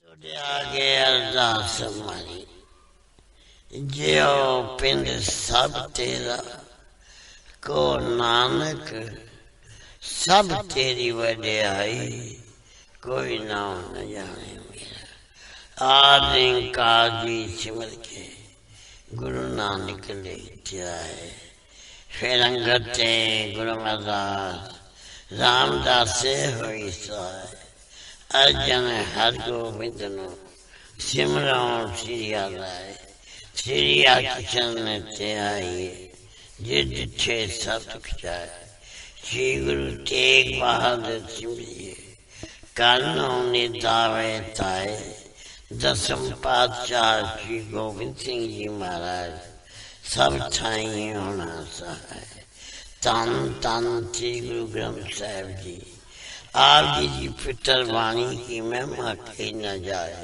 आगे अरदास हमारी जो पिंड सब तेरा को नानक सब तेरी वड्याई कोई नाम न जाने मेरा। आदि काजी सिमर के गुरु नानक ले जाए फिर अंगते गुरु अरदास रामदास होई साए अर्जन हर गोबिंद नो सिमरो श्री आलाए श्री आकिशन ते आइए जिद छे सतुख जाए श्री गुरु तेग बहादुर सिमरिए कानों ने दावे ताए दसम पातशाह श्री गोबिंद सिंह जी महाराज सब ठाई होना सहाय। तन तन श्री गुरु ग्रंथ साहिब जी आप जी पितर वाणी की महिमा कही न जाए।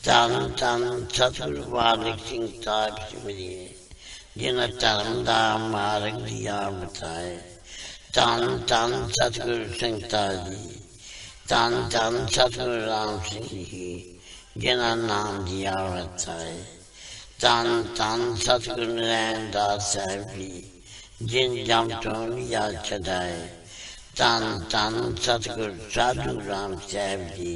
तन तन सतगुरु बालक सिंह साहब सिमरिए जिन धर्म दा मार्ग दिया बताए। तन तन सतगुरु संगता जी तन तन सतगुरु राम सिंह जी जिना नाम दिया बताए। तन तन सतगुरु नारायण दास साहब जी जिन जम तो याद चढ़ाए। तन तन सतगुरु साधु राम साहब जी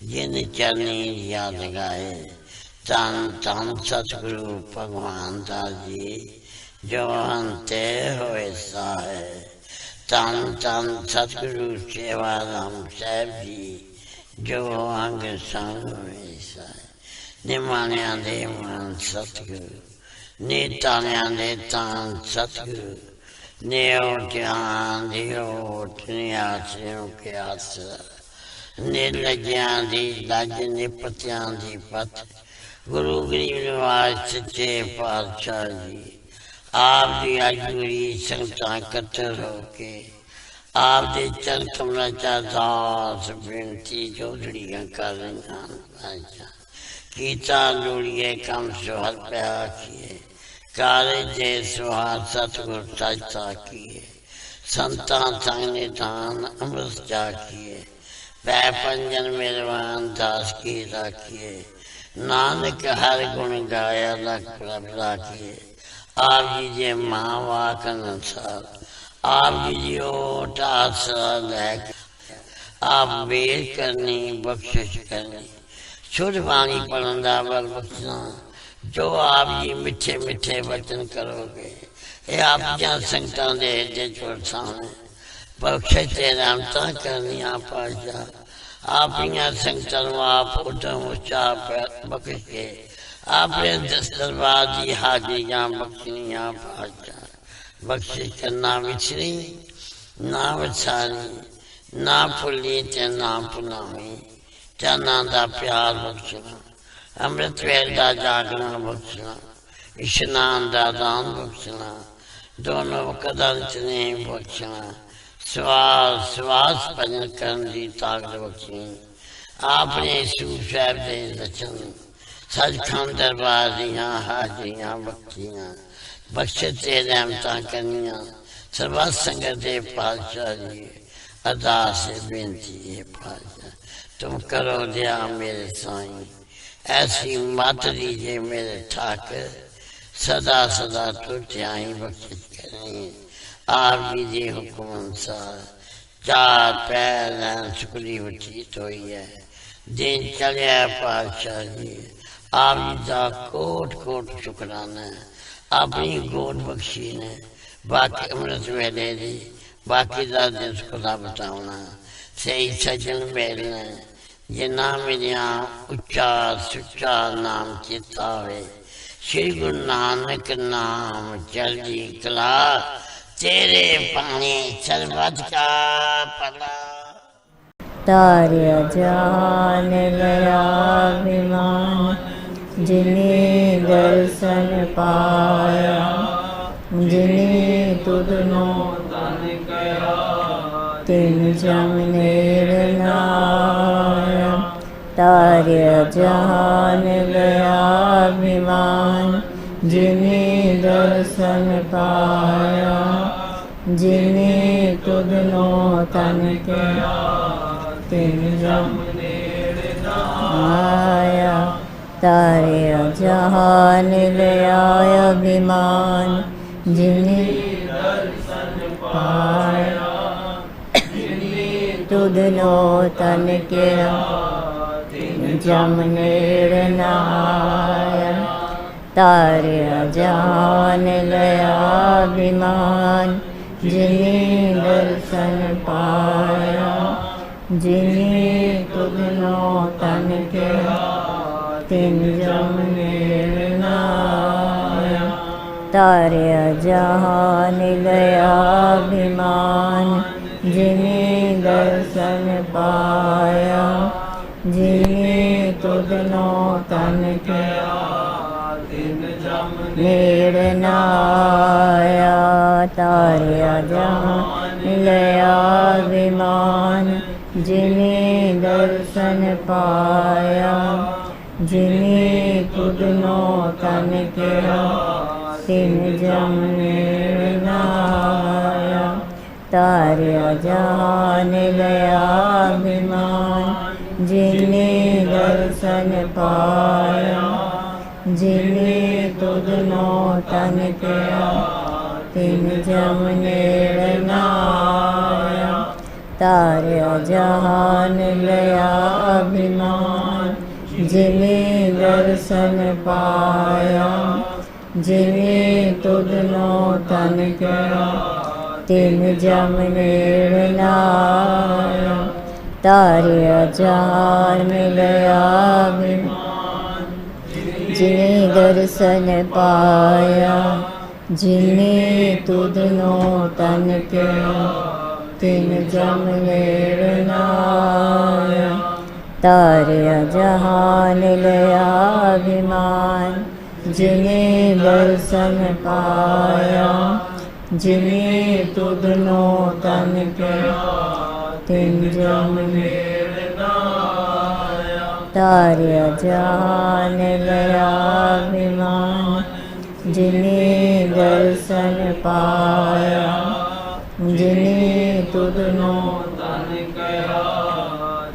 जिन चरनी याद गाए। तन तन सतगुरु भगवान दास जी जो अंते होए साहे। तन तन सतगुरु सेवा राम साहब जी जो अंग संग होए साहे। निमानिया दे मन सतगुरु नीतानिया दे तान सतगुरु नेओ ज्ञान दियो नियासियों के आसरा निर्लज्ञा दी लज निपत्यां दी पत गुरु गरीब निवाज सच्चे पातशाह जी आप दी अजूरी संगतां कतर होके आप दे चरण कमला चा दास बेनती जोड़ियां कर रही कीता लोड़िए कम सुहर प्या किए काले जे सुहार सतगुर सजता किए संता संग निधान अमृत जा किए पै पंजन मेरवान दास की राखिए नानक हर गुण गाया लख प्रभ राखिए। आप जी जे माँ वाक अनुसार आप जी जी ओट आसरा लैक आप बेर करनी बख्शिश करनी शुद्ध वाणी पढ़ंदा बल बख्शना जो आप जी मिठे मिठे वचन करोगे ये आप जहाँ संगतां दे जे चोर सामने बख्शिश ते रहमता करनी आप आजा आप यहाँ संगतां आप उधम उच्चा बख्श के आपने दस दरबार दी हाजिरी जहाँ बख्शनी आप आजा बख्शिश करना विछड़ी ना वसानी ना भुली ते ना भुलावी चना दा प्यार बख्शना अमृत वेल दा जागना बख्शना इशनान दा दान बख्शना दोनों कदंचने बख्शना श्वास श्वास भजन करन दी ताकत बख्शनी आपने सूफ साहब दे रचन सचखंड दरबार दियां हाजिरियां बख्शियां बख्शे ते रहमतां करनियां सर्व संगत दे पातशाह जी अरदास बेनती है पातशाह तुम करो दया मेरे साईं ऐसी मत दीजिए मेरे ठाकर सदा सदा तो त्याई बख्शिश करनी आप जी दी हुक्म अनुसार चार पैर शुक्री बचीत हुई है दिन चलिया पातशाह जी आप जी का कोट कोट शुक्राना है अपनी गोद बख्शी ने बाकी अमृत वेले दी बाकी का दिन खुदा बताना सही सजन मेलने जिन्ना मेरिया उच्चा सुच्चा नाम चेता हुए श्री गुरु नानक नाम चढ़ी कला तेरे पानी सरबत का पला। तारे जान गया विमान जिन्हें दर्शन पाया जिन्हें तुदनो तन गया तिन जमनेर नाया। तारे जान गया विमान जिन्हें दर्शन पाया जिन्हें तुदनो तन गया तिन जमनेर नाया। आया तारिया जहान लिया अभिमान जिन्हें पाया तुधनो तन के जमनेर नाया तारिया जहान लिया अभिमान जिन्हें दर्शन पाया जिन्हें तुधनो तन के तिन जमनेर नाया तारिया जहान लिया अभिमान जिन्हें दर्शन पाया जिन्हें तुधनो तन के तिन जमनेर नाया तारिया जहान लिया अभिमान जिन्हें दर्शन पाया जिन्हें तुधनो तन के तिन जमनेर नाया तारिया जहान लिया अभिमान जिन्हें दर्शन पाया जिन्हें तुधनो तन के तिन जमनेर नाया तारिया जहान लिया अभिमान जिन्हें दर्शन पाया जिन्हें तुधनो तन के तिन जमनेर नाया तारिया जहान लिया अभिमान जिन्हें दर्शन पाया जिन्हें तुधनो तन के तिन जमनेर नाया तारिया जहान लिया अभिमान जिन्हें दर्शन पाया जिन्हें तुधनो तन के तिन जमनेर नाया तारिया जहान लिया अभिमान जिन्हें दर्शन पाया जिन्हें तुधनो तन के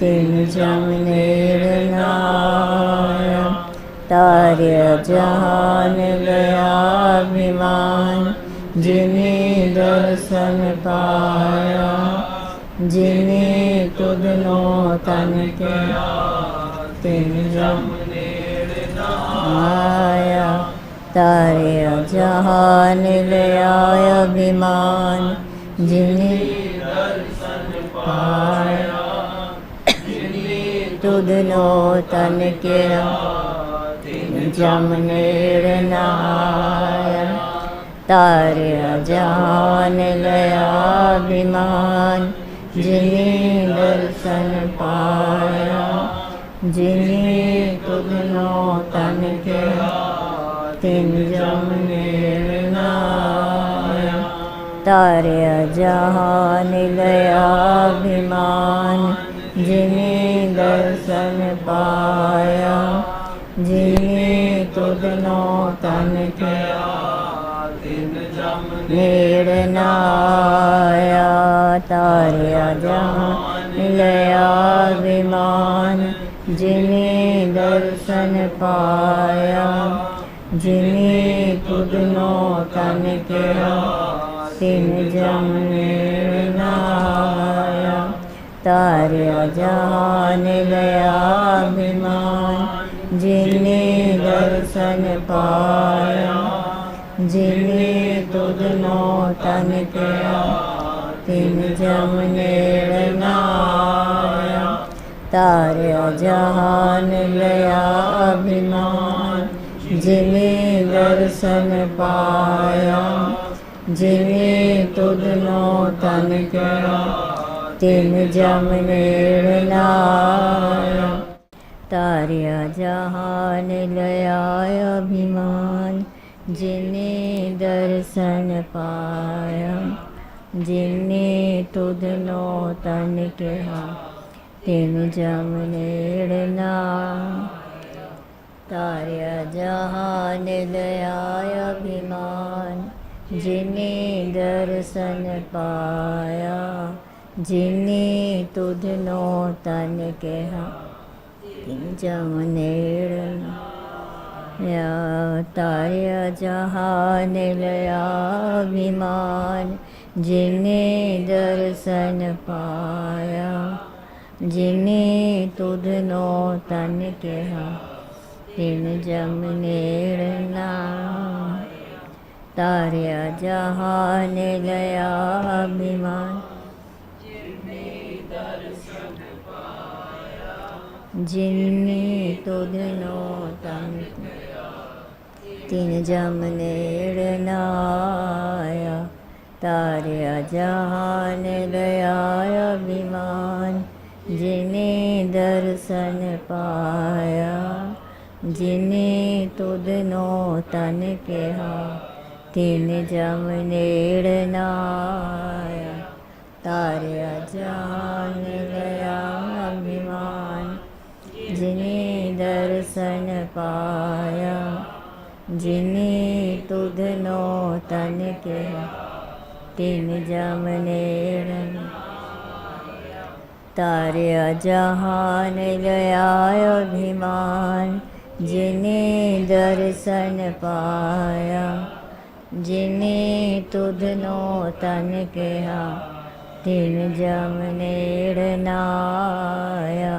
तिन जमनेर नाया तारिया जहान लिया अभिमान जिन्हें दर्शन पाया जिन्हें तुधनो तन के तिन जमनेर नाया तारिया जहान लिया अभिमान जिन्हें दर्शन पाया तुधनो तन के तिन जमनेर नाया तारिया जहान लिया अभिमान जिन्हें दर्शन पाया जिन्हें तुधनो तन के तिन जमनेर नाया तारिया जहान लिया अभिमान जिन्हें दर्शन पाया जिन्हें तुधनो तन के तिन जमनेर नाया तारिया जहान लिया अभिमान जिन्हें दर्शन पाया जिन्हें तुधनो तन के तिन जमनेर नाया तारिया जहान लिया अभिमान जिन्हें दर्शन पाया जिन्हें तुधनो तन के तिन जमनेर नाया तारिया जहान लिया अभिमान जिन्हें दर्शन पाया जिन्हें तुधनो तन के तिन जमनेर नाया तारिया जहान लिया अभिमान जिन्हें दर्शन पाया जिन्हें तुधनो तन के तिन जमनेर नाया तारिया जहान लिया अभिमान जिन्हें दर्शन पाया जिन्हें तुधनो तन के तिन जम नेड़ या तारिया जहान लया विमान जिने दर्शन पाया जिने तुधनो तन कहा तिन जम नेड़ नाम तारिया जहान लया विमान जिन्ने तुधनो तन तिन जम नेड़ नाया तारिया जहान लया विमान जिने दर्शन पाया जिने तुधनो तन कहा तिन जम नेड़ नाया तारिया जहान लया विमान जिने दर्शन पाया जिने तुधनो तन कहा तिन जम नेड़ तारिया जहान लया अभिमान जिने दर्शन पाया जिने तुधनो तन कहा तिन जम नेड़ नाया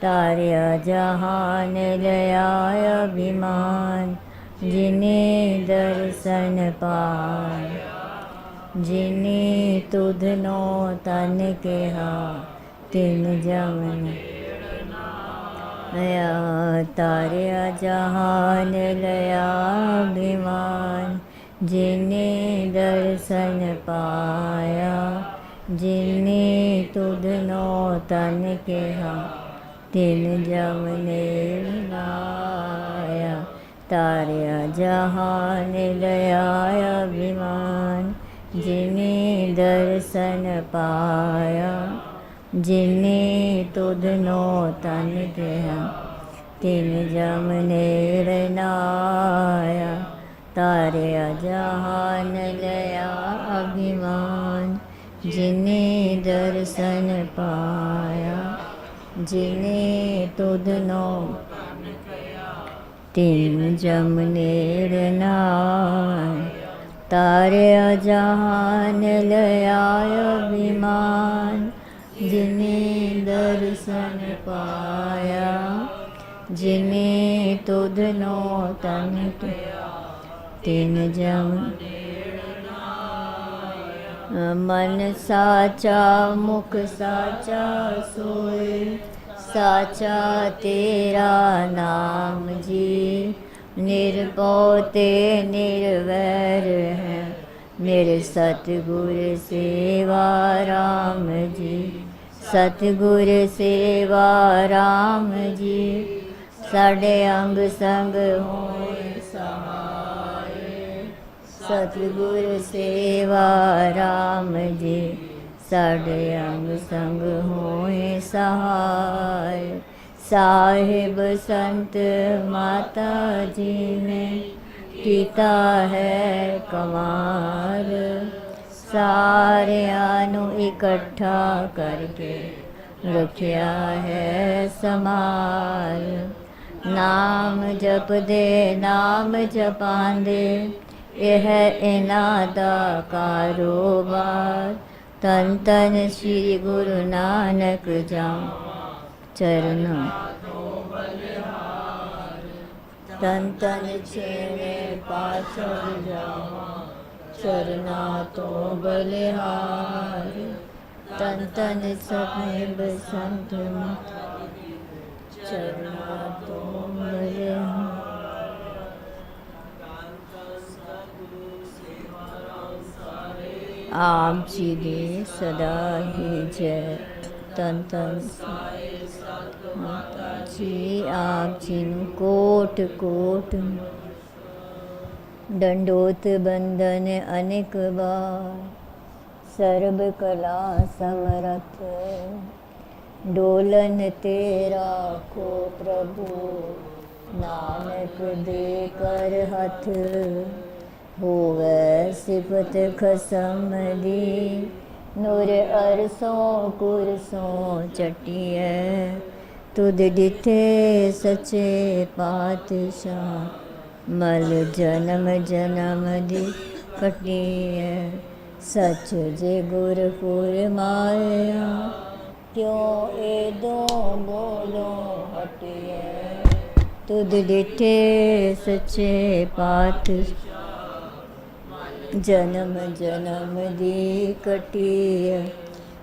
तारिया जहान लया अभिमान जिने दर्शन पाया जिने तुधनो तन कहा तिन जम नया तारिया जहान लया विमान जिने दर्शन पाया जिने तुधनो तन कहा तिन जम नेड़ नाया तारिया जहान लया विमान जिने दर्शन पाया जिने तुधनो तन कहा तिन जम नेड़ नाया तारिया जहान लया अभिमान जिने दर्शन पाया जिने तुधनो तिन जम नेड़ नाया तारिया जहान लया विमान जिने दर्शन पाया जिने तुधनो तन तिन जम मन साचा मुख साचा सोए साचा तेरा नाम जी निर्भव ते निर्वैर है मेरे सतगुर सेवा राम जी सतगुर सेवा राम जी साढ़े अंग संग होए सहाय सतगुर सेवा राम जी साढ़े अंग संग होए सहाय साहिब संत माता जी ने कीता है कमाल सारियां नू इकट्ठा करके रखिया है समाल नाम जपदे नाम जपांदे यह इन्हां दा कारोबार तन तन श्री गुरु नानक जाऊं चरणों तन तन छेड़े पाछड़ जावा चरना तो बलिहार तन तन साहिब संत चरना तो बलिहार आप जी दे सदा ही जय तन तन माता जी आप जी नू कोट कोट दंडोत बंदन अनेक बार सर्ब कला समरथ डोलन तेरा को प्रभु नानक दे कर हथ होवे सिफत खसम दी नूर अरसों कुरसों चटिए तुद डिठे सचे पातशाह, मल जन्म जन्म दी कटिए। सच जे गुरपुर माया, क्यों एदो बोलो हटिए। तुद डिठे सचे पातशाह, जन्म जन्म दी कटिए।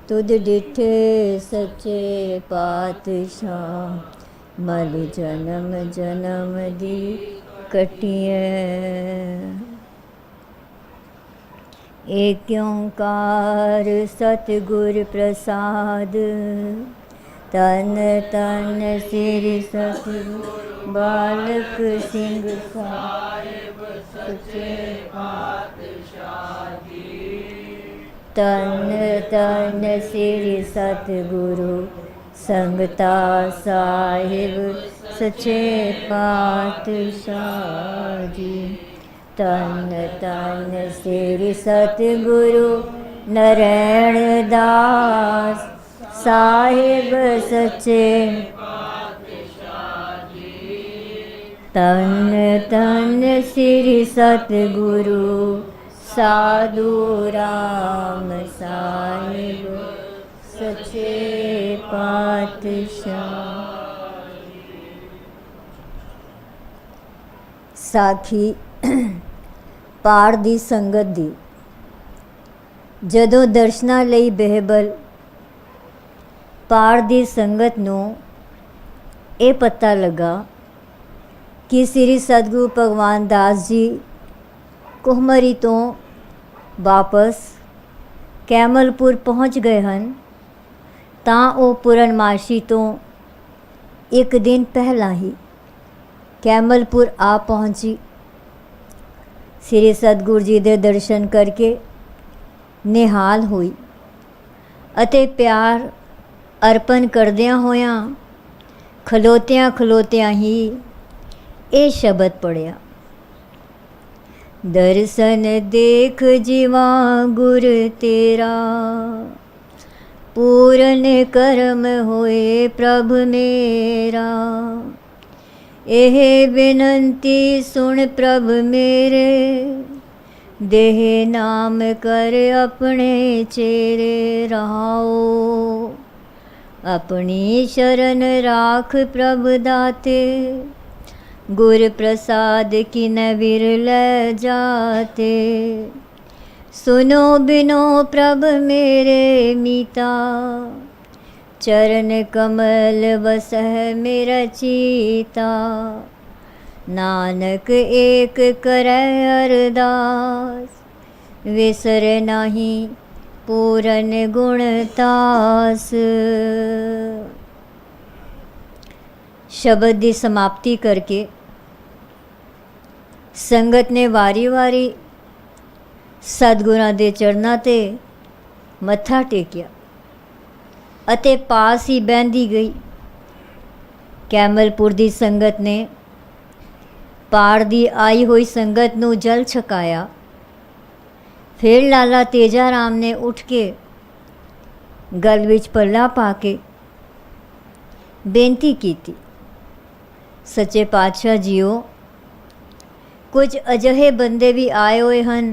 तुद डिठे सचे पातशाह, मल जन्म जन्म दी कटिए। एक ओंकार सतगुर प्रसाद, तन तन सिर सतगुर बालक सिंह साहिब सचे पातशाह जी। तन तन सिर सतगुरु संगता साहिब सचे पातशाह जी। तन तन सिर सतगुरु नारायण दास साहिब सचे पातशाह जी। तन तन सिर सतगुरु साधु राम साहिब सचे पातशाह। साखी पार दी संगत दी। जदों दर्शनां लई बेहबल पार दी संगत नूं ਇਹ ਪਤਾ ਲੱਗਾ ਕਿ ਸ੍ਰੀ ਸਤਿਗੁਰੂ ਭਗਵਾਨ ਦਾਸ ਜੀ ਕੁਹਮਰੀ ਤੋਂ ਵਾਪਸ ਕੈਮਲਪੁਰ ਪਹੁੰਚ ਗਏ ਹਨ, ਤਾਂ ਉਹ ਪੂਰਨਮਾਸ਼ੀ ਤੋਂ ਇੱਕ ਦਿਨ ਪਹਿਲਾਂ ਹੀ ਕੈਮਲਪੁਰ ਆ ਪਹੁੰਚੀ। ਸ੍ਰੀ ਸਤਿਗੁਰੂ ਜੀ ਦੇ ਦਰਸ਼ਨ ਕਰਕੇ ਨਿਹਾਲ ਹੋਈ ਅਤੇ ਪਿਆਰ ਅਰਪਣ ਕਰਦਿਆਂ ਹੋਇਆਂ ਖਲੋਤਿਆਂ ਖਲੋਤਿਆਂ ਹੀ ਇਹ ਸ਼ਬਦ ਪੜਿਆ। ਦਰਸ਼ਨ ਦੇਖ ਜੀਵਾ ਗੁਰ ਤੇਰਾ, ਪੂਰਨ ਕਰਮ ਹੋਏ ਪ੍ਰਭ ਮੇਰਾ। ਇਹ ਬੇਨੰਤੀ ਸੁਣ ਪ੍ਰਭ ਮੇਰੇ, ਦੇਹ ਨਾਮ ਕਰ ਆਪਣੇ ਚੇਰੇ ਰਹਾਓ। अपनी शरण राख प्रभ दाते, गुर प्रसाद की न विरल जाते। सुनो बिनो प्रभ मेरे मीता, चरण कमल बसह मेरा चीता। नानक एक करे अरदास, विसर नहीं पूरन गुणतास। शब्द की समाप्ति करके संगत ने वारी वारी सतगुरां दे चरनां ते मत्था टेकिया अते पास ही बहंदी गई। कैमलपुर दी संगत ने पार दी आई हुई संगत नूं जल छकाया। फिर लाला तेजा राम ने उठ के गल विच पल्ला पा के बेनती की, सच्चे पातशाह जीओ, कुछ अजिहे बंदे भी आए हुए हैं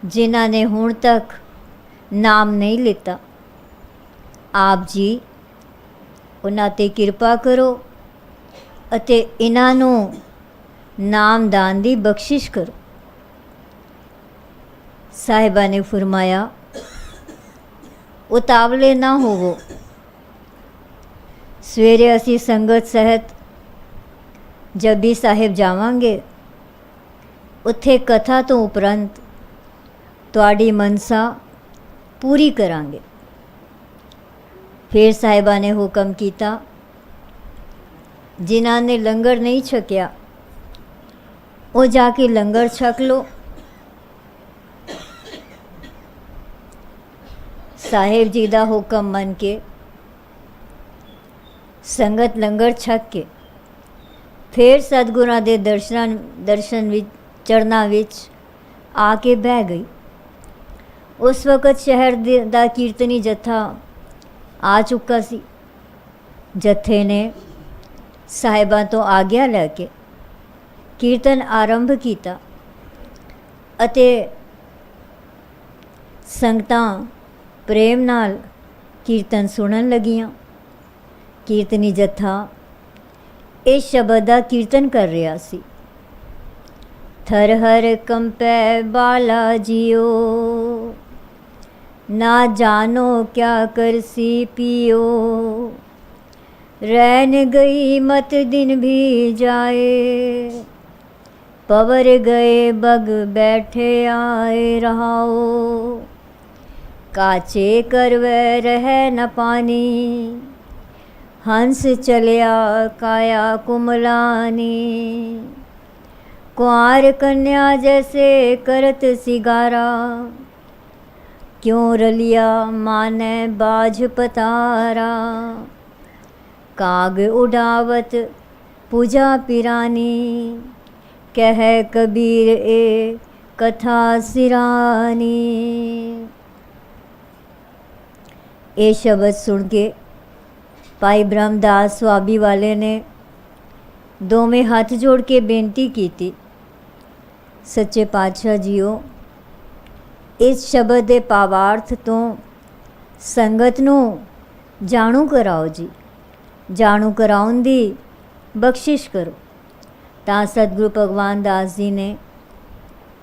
जिन्हां ने हुण तक नाम नहीं लिता। आप जी उन्हां ते किरपा करो अते इन्हां नूं नामदान दी बख्शिश करो। साहिबा ने फरमाया, उतावले ना होवो, सवेरे असी संगत सहित जबी साहिब जावांगे। उत्थे कथा तो उपरंत तुहाडी मनसा पूरी करांगे। फिर साहिबा ने हुक्म किया, जिन्हां ने लंगर नहीं छकिया वो जाके लंगर छक लो। साहिब जी का हुक्म मन के संगत लंगर छक के फिर सतगुरां दे दर्शन विच चरना विच आके बह गई। उस वक़्त शहर दा कीर्तनी जत्था आ चुका सी। ਜਥੇ ਨੇ ਸਾਹਿਬਾਂ ਤੋਂ ਆਗਿਆ ਲੈ ਕੇ ਕੀਰਤਨ ਆਰੰਭ ਕੀਤਾ ਅਤੇ ਸੰਗਤਾਂ ਪ੍ਰੇਮ ਨਾਲ ਕੀਰਤਨ ਸੁਣਨ ਲੱਗੀਆਂ। ਕੀਰਤਨੀ ਜਥਾ ਇਸ ਸ਼ਬਦ ਦਾ ਕੀਰਤਨ ਕਰ ਰਿਹਾ ਸੀ। ਥਰ ਹਰ ਕੰਪੈ ਬਾਲਾ ਜੀਓ, ਨਾ ਜਾਨੋ ਕਿਆ ਕਰਸੀ ਪੀਓ, रैन गई मत दिन भी जाए, पवर गए बग बैठे आए रहाओ, काचे करवे रह न पानी, हंस चलिया काया कुमलानी, कुंवार कन्या जैसे करत सिगारा, क्यों रलिया माने बाझ पतारा, काग उड़ावत पूजा पिरानी, कह कबीर ए कथा सिरानी। ये शब्द सुन के भाई ब्रह्मदास स्वाभी वाले ने दोवें हथ जोड़ के बेनती की थी, सच्चे पातशाह जीओ इस शब्द के भावार्थ तो संगत नूं जाणू कराओ जी, जाणू कराउण दी बख्शिश करो। ਤਾਂ सतगुरु भगवान दास जी ने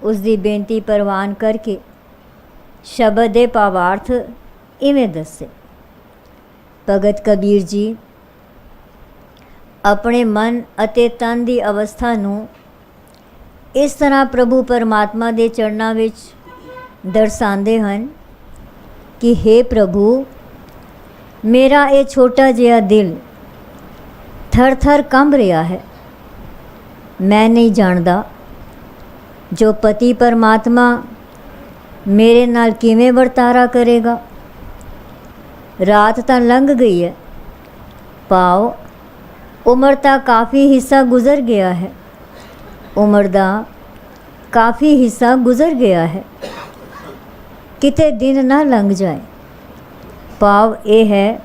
ਉਸ ਦੀ ਬੇਨਤੀ ਪ੍ਰਵਾਨ ਕਰਕੇ ਸ਼ਬਦ ਦੇ ਭਾਵਾਰਥ ਇਵੇਂ ਦੱਸੇ। ਭਗਤ ਕਬੀਰ ਜੀ ਆਪਣੇ ਮਨ ਅਤੇ ਤਨ ਦੀ ਅਵਸਥਾ ਨੂੰ ਇਸ ਤਰ੍ਹਾਂ ਪ੍ਰਭੂ ਪਰਮਾਤਮਾ ਦੇ ਚਰਨਾਂ ਵਿੱਚ ਦਰਸਾਉਂਦੇ ਹਨ ਕਿ हे ਪ੍ਰਭੂ, ਮੇਰਾ ਇਹ ਛੋਟਾ ਜਿਹਾ ਦਿਲ ਥਰ ਥਰ ਕੰਬ ਰਿਹਾ ਹੈ। ਮੈਂ ਨਹੀਂ ਜਾਣਦਾ ਜੋ ਪਤੀ ਪਰਮਾਤਮਾ ਮੇਰੇ ਨਾਲ ਕਿਵੇਂ ਵਰਤਾਰਾ ਕਰੇਗਾ। ਰਾਤ ਤਾਂ ਲੰਘ ਗਈ ਹੈ, ਪਾਓ ਉਮਰ ਦਾ ਕਾਫੀ ਹਿੱਸਾ ਗੁਜ਼ਰ ਗਿਆ ਹੈ, ਉਮਰ ਦਾ ਕਾਫੀ ਹਿੱਸਾ ਗੁਜ਼ਰ ਗਿਆ ਹੈ, ਕਿਤੇ ਦਿਨ ਨਾ ਲੰਘ ਜਾਏ। ਭਾਵ ਇਹ ਹੈ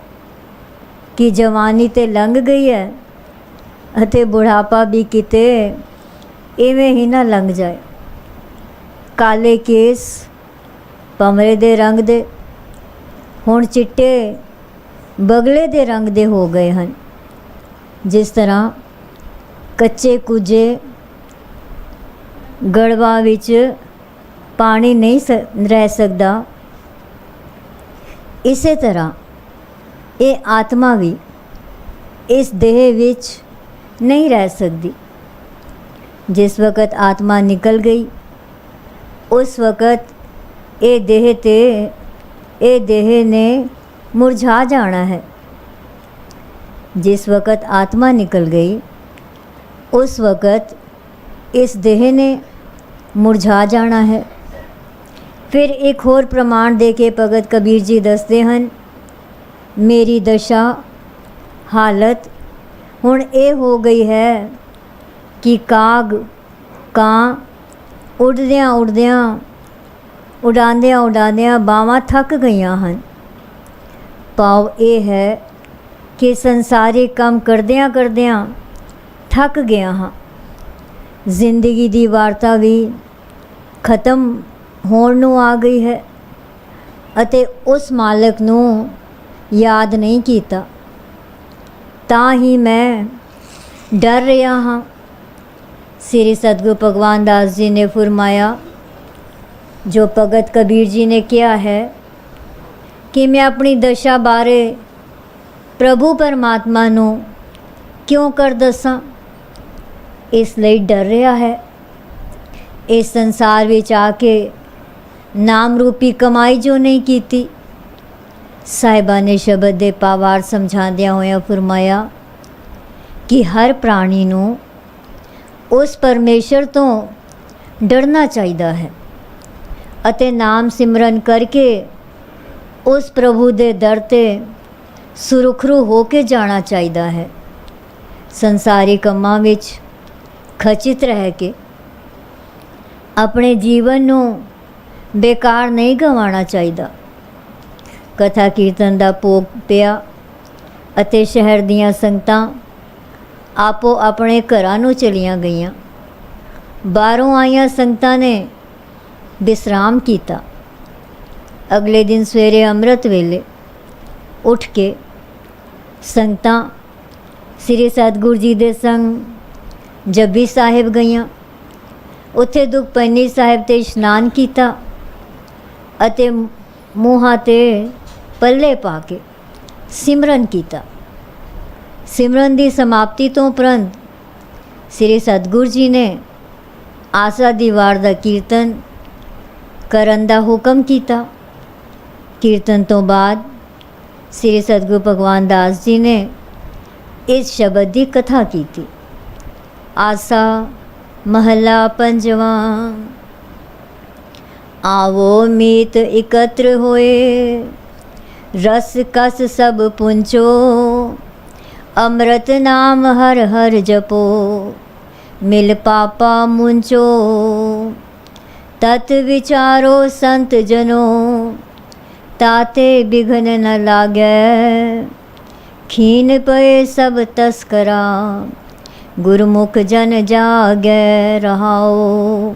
ਕਿ ਜਵਾਨੀ ਤੇ ਲੰਘ ਗਈ ਹੈ ਅਤੇ ਬੁਢਾਪਾ ਵੀ ਕਿਤੇ ਇਵੇਂ ਹੀ ਨਾ ਲੰਘ ਜਾਏ। ਕਾਲੇ ਕੇਸ ਭੰਵਰੇ ਦੇ ਰੰਗ ਦੇ ਹੁਣ ਚਿੱਟੇ ਬਗਲੇ ਦੇ ਰੰਗ ਦੇ ਹੋ ਗਏ ਹਨ। ਜਿਸ ਤਰ੍ਹਾਂ ਕੱਚੇ ਕੁੱਜੇ ਗੜਵਾ ਵਿੱਚ ਪਾਣੀ ਨਹੀਂ ਰਹਿ ਸਕਦਾ, ਇਸੇ ਤਰ੍ਹਾਂ ਇਹ ਆਤਮਾ ਵੀ ਇਸ ਦੇਹ ਵਿੱਚ ਨਹੀਂ ਰਹਿ ਸਕਦੀ। ਜਿਸ ਵਕਤ ਆਤਮਾ ਨਿਕਲ ਗਈ ਉਸ ਵਕਤ ਇਹ ਦੇਹ ਨੇ ਮੁਰਝਾ ਜਾਣਾ ਹੈ। ਜਿਸ ਵਕਤ ਆਤਮਾ ਨਿਕਲ ਗਈ ਉਸ ਵਕਤ ਇਸ ਦੇਹ ਨੇ ਮੁਰਝਾ ਜਾਣਾ ਹੈ। ਫਿਰ ਇੱਕ ਹੋਰ ਪ੍ਰਮਾਣ ਦੇ ਕੇ ਭਗਤ ਕਬੀਰ ਜੀ ਦੱਸਦੇ ਹਨ, ਮੇਰੀ ਦਸ਼ਾ ਹਾਲਤ ਹੁਣ ਇਹ ਹੋ ਗਈ ਹੈ ਕਿ ਕਾਗ ਕਾਂ ਉੱਡਦਿਆਂ ਉਡਾਉਂਦਿਆਂ ਬਾਹਾਂ ਥੱਕ ਗਈਆਂ ਹਨ। ਭਾਵ ਇਹ ਹੈ ਕਿ ਸੰਸਾਰੀ ਕੰਮ ਕਰਦਿਆਂ ਥੱਕ ਗਿਆ ਹਾਂ। ਜ਼ਿੰਦਗੀ ਦੀ ਵਾਰਤਾ ਵੀ ਖਤਮ ਹੋਣ ਨੂੰ ਆ ਗਈ ਹੈ ਅਤੇ ਉਸ ਮਾਲਕ ਨੂੰ ਯਾਦ ਨਹੀਂ ਕੀਤਾ, ਤਾਂ ਹੀ ਮੈਂ ਡਰ ਰਿਹਾ ਹਾਂ। ਸ੍ਰੀ ਸਤਿਗੁਰੂ ਭਗਵਾਨ ਦਾਸ ਜੀ ਨੇ ਫਰਮਾਇਆ, ਜੋ ਭਗਤ ਕਬੀਰ ਜੀ ਨੇ ਕਿਹਾ ਹੈ ਕਿ ਮੈਂ ਆਪਣੀ ਦਸ਼ਾ ਬਾਰੇ ਪ੍ਰਭੂ ਪਰਮਾਤਮਾ ਨੂੰ ਕਿਉਂ ਕਰ ਦੱਸਾਂ, ਇਸ ਲਈ ਡਰ ਰਿਹਾ ਹੈ। ਇਸ ਸੰਸਾਰ ਵਿੱਚ ਆ ਕੇ ਨਾਮ ਰੂਪੀ ਕਮਾਈ ਜੋ ਨਹੀਂ ਕੀਤੀ। ਸਾਹਿਬਾਂ ਨੇ ਸ਼ਬਦ ਦੇ ਭਾਵਾਰਥ ਸਮਝਾਉਂਦਿਆਂ ਹੋਇਆਂ ਫਰਮਾਇਆ ਕਿ ਹਰ ਪ੍ਰਾਣੀ ਨੂੰ ਉਸ ਪਰਮੇਸ਼ਰ ਤੋਂ ਡਰਨਾ ਚਾਹੀਦਾ ਹੈ ਅਤੇ ਨਾਮ ਸਿਮਰਨ ਕਰਕੇ ਉਸ ਪ੍ਰਭੂ ਦੇ ਦਰ 'ਤੇ ਸੁਰਖਰੂ ਹੋ ਕੇ ਜਾਣਾ ਚਾਹੀਦਾ ਹੈ। ਸੰਸਾਰੀ ਕੰਮਾਂ ਵਿੱਚ ਖਚਿਤ ਰਹਿ ਕੇ ਆਪਣੇ ਜੀਵਨ ਨੂੰ ਬੇਕਾਰ ਨਹੀਂ ਗਵਾਉਣਾ ਚਾਹੀਦਾ। ਕਥਾ ਕੀਰਤਨ ਦਾ ਭੋਗ ਪਿਆ ਅਤੇ ਸ਼ਹਿਰ ਦੀਆਂ ਸੰਗਤਾਂ ਆਪੋ ਆਪਣੇ ਘਰਾਂ ਨੂੰ ਚਲੀਆਂ ਗਈਆਂ। ਬਾਹਰੋਂ ਆਈਆਂ ਸੰਗਤਾਂ ਨੇ ਵਿਸਰਾਮ ਕੀਤਾ। ਅਗਲੇ ਦਿਨ ਸਵੇਰੇ ਅੰਮ੍ਰਿਤ ਵੇਲੇ ਉੱਠ ਕੇ ਸੰਗਤਾਂ ਸ੍ਰੀ ਸਤਿਗੁਰੂ ਜੀ ਦੇ ਸੰਗ ਜੱਬੀ ਸਾਹਿਬ ਗਈਆਂ। ਉੱਥੇ ਦੁਖਪੰਨੀ ਸਾਹਿਬ 'ਤੇ ਇਸ਼ਨਾਨ ਕੀਤਾ ਅਤੇ ਮੂੰਹਾਂ 'ਤੇ ਪੱਲੇ ਪਾ ਕੇ ਸਿਮਰਨ ਕੀਤਾ। ਸਿਮਰਨ ਦੀ ਸਮਾਪਤੀ ਤੋਂ ਉਪਰੰਤ ਸ੍ਰੀ ਸਤਿਗੁਰੂ ਜੀ ਨੇ ਆਸਾ ਦੀ ਵਾਰ ਦਾ ਕੀਰਤਨ ਕਰਨ ਦਾ ਹੁਕਮ ਕੀਤਾ। ਕੀਰਤਨ ਤੋਂ ਬਾਅਦ ਸ੍ਰੀ ਸਤਿਗੁਰੂ ਭਗਵਾਨ ਦਾਸ ਜੀ ਨੇ ਇਸ ਸ਼ਬਦ ਦੀ ਕਥਾ ਕੀਤੀ। ਆਸਾ ਮਹੱਲਾ ਪੰਜਵਾਂ। आवो मीत एकत्र होए, रस कस सब पुंचो, अमृत नाम हर हर जपो, मिल पापा मुंचो। तत् विचारो संत जनो, ताते बिघन न लागे, खीन पए सब तस्करा, गुरमुख जन जागे रहाओ।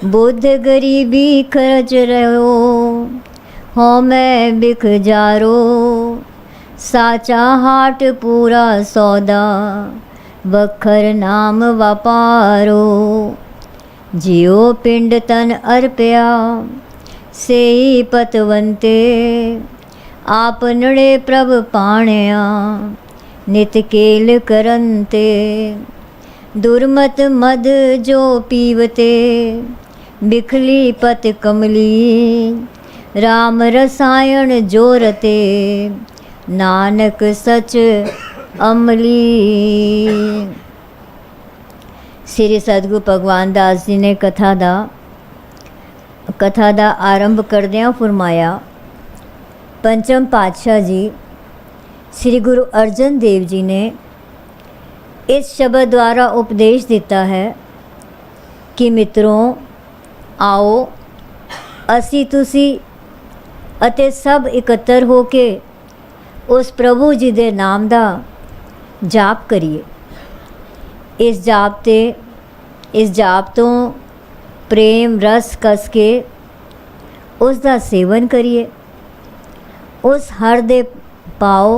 बुद्ध गरीबी खर्च रहो, हो मैं बिख जारो, साचा हाट पूरा सौदा, बखर नाम व्यापारो। जियो पिंड तन अर्पया, सेई पतवंते, आपनड़े प्रभ पाणया, नित केल करंते। दुर्मत मद जो पीवते, बिखली पत कमली, राम रसायन जोरते, नानक सच अमली। श्री सतगुरु भगवान दास जी ने कथा दा आरंभ करदियां फरमाया, पंचम पातशाह जी श्री गुरु अर्जन देव जी ने इस शब्द द्वारा उपदेश दिता है कि मित्रों आओ असी तुसी ਅਤੇ सब इकट्ठर हो के उस प्रभु जी दे नाम दा जाप करिए। इस जाप तो प्रेम रस कस के उस दा सेवन करिए। उस हर दे पाओ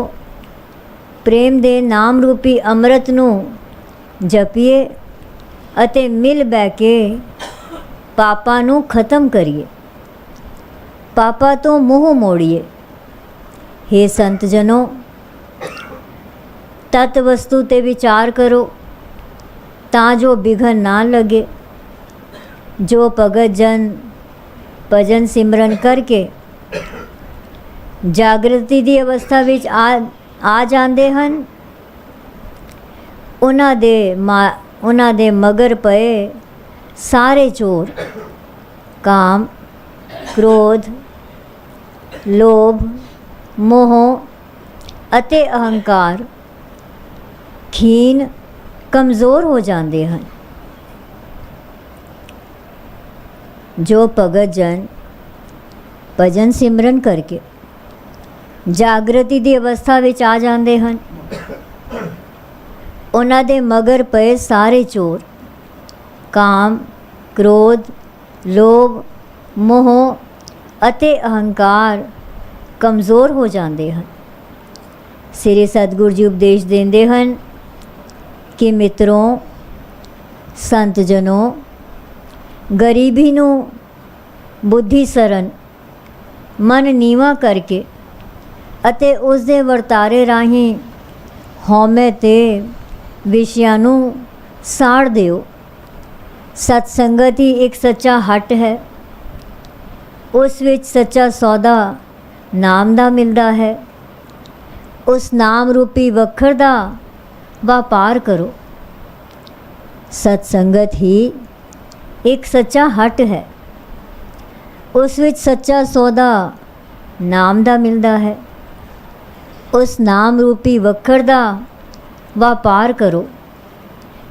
प्रेम दे नाम रूपी अमृत नू जपीए ਅਤੇ मिल बह के पापा नू खत्म करिए, पापा तो मूँह मोड़िए। हे संत जनों, तत् वस्तु ते विचार करो तां जो बिघन ना लगे। जो भगत जन भजन सिमरन करके जागृति दी अवस्था विच आ जाते हैं, उन्हां दे मगर पए सारे चोर काम क्रोध लोभ मोह अते अहंकार खीन कमज़ोर हो जाते हैं। जो भगत जन भजन सिमरन करके जागृति की अवस्था विच आ जाते हैं, उन्हां दे मगर पए सारे चोर काम क्रोध लोभ मोह अते अहंकार कमज़ोर हो जाते हैं। श्री सतगुरु जी उपदेश देंदे हैं कि मित्रों संत जनों, गरीबी नू बुद्धि सरन मन नीवा करके अते उस दे वर्तारे राही हौमे ते विषयां नू साड़ दिओ। सत्संगत ही एक सच्चा हट है, उस विच सच्चा सौदा नाम दा मिलदा है। उस नाम रूपी वखर दा व्यापार करो। सत्संगत ही एक सच्चा हट है, उस विच सच्चा सौदा नाम दा मिलदा है। उस नाम रूपी वखर दा व्यापार करो।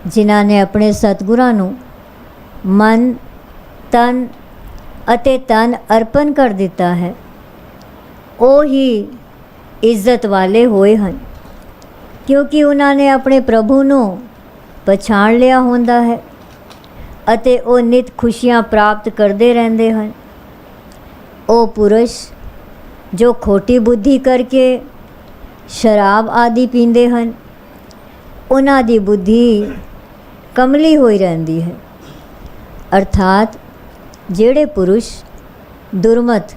जिन्हां ने अपने सतगुरां नूं मन तन अते तन अर्पण कर दिता है, ओ ही इज्जत वाले होए हैं। ਕਿਉਂਕਿ ਉਹਨਾਂ ਨੇ ਆਪਣੇ ਪ੍ਰਭੂ ਨੂੰ ਪਛਾਣ ਲਿਆ ਹੁੰਦਾ ਹੈ ਅਤੇ ਉਹ ਨਿਤ ਖੁਸ਼ੀਆਂ ਪ੍ਰਾਪਤ ਕਰਦੇ ਰਹਿੰਦੇ ਹਨ। ਉਹ ਪੁਰਸ਼ ਜੋ ਖੋਟੀ ਬੁੱਧੀ ਕਰਕੇ ਸ਼ਰਾਬ ਆਦਿ ਪੀਂਦੇ ਹਨ, ਉਹਨਾਂ ਦੀ ਬੁੱਧੀ ਕਮਲੀ ਹੋਈ ਰਹਿੰਦੀ ਹੈ। ਅਰਥਾਤ ਜਿਹੜੇ ਪੁਰਸ਼ ਦੁਰਮਤ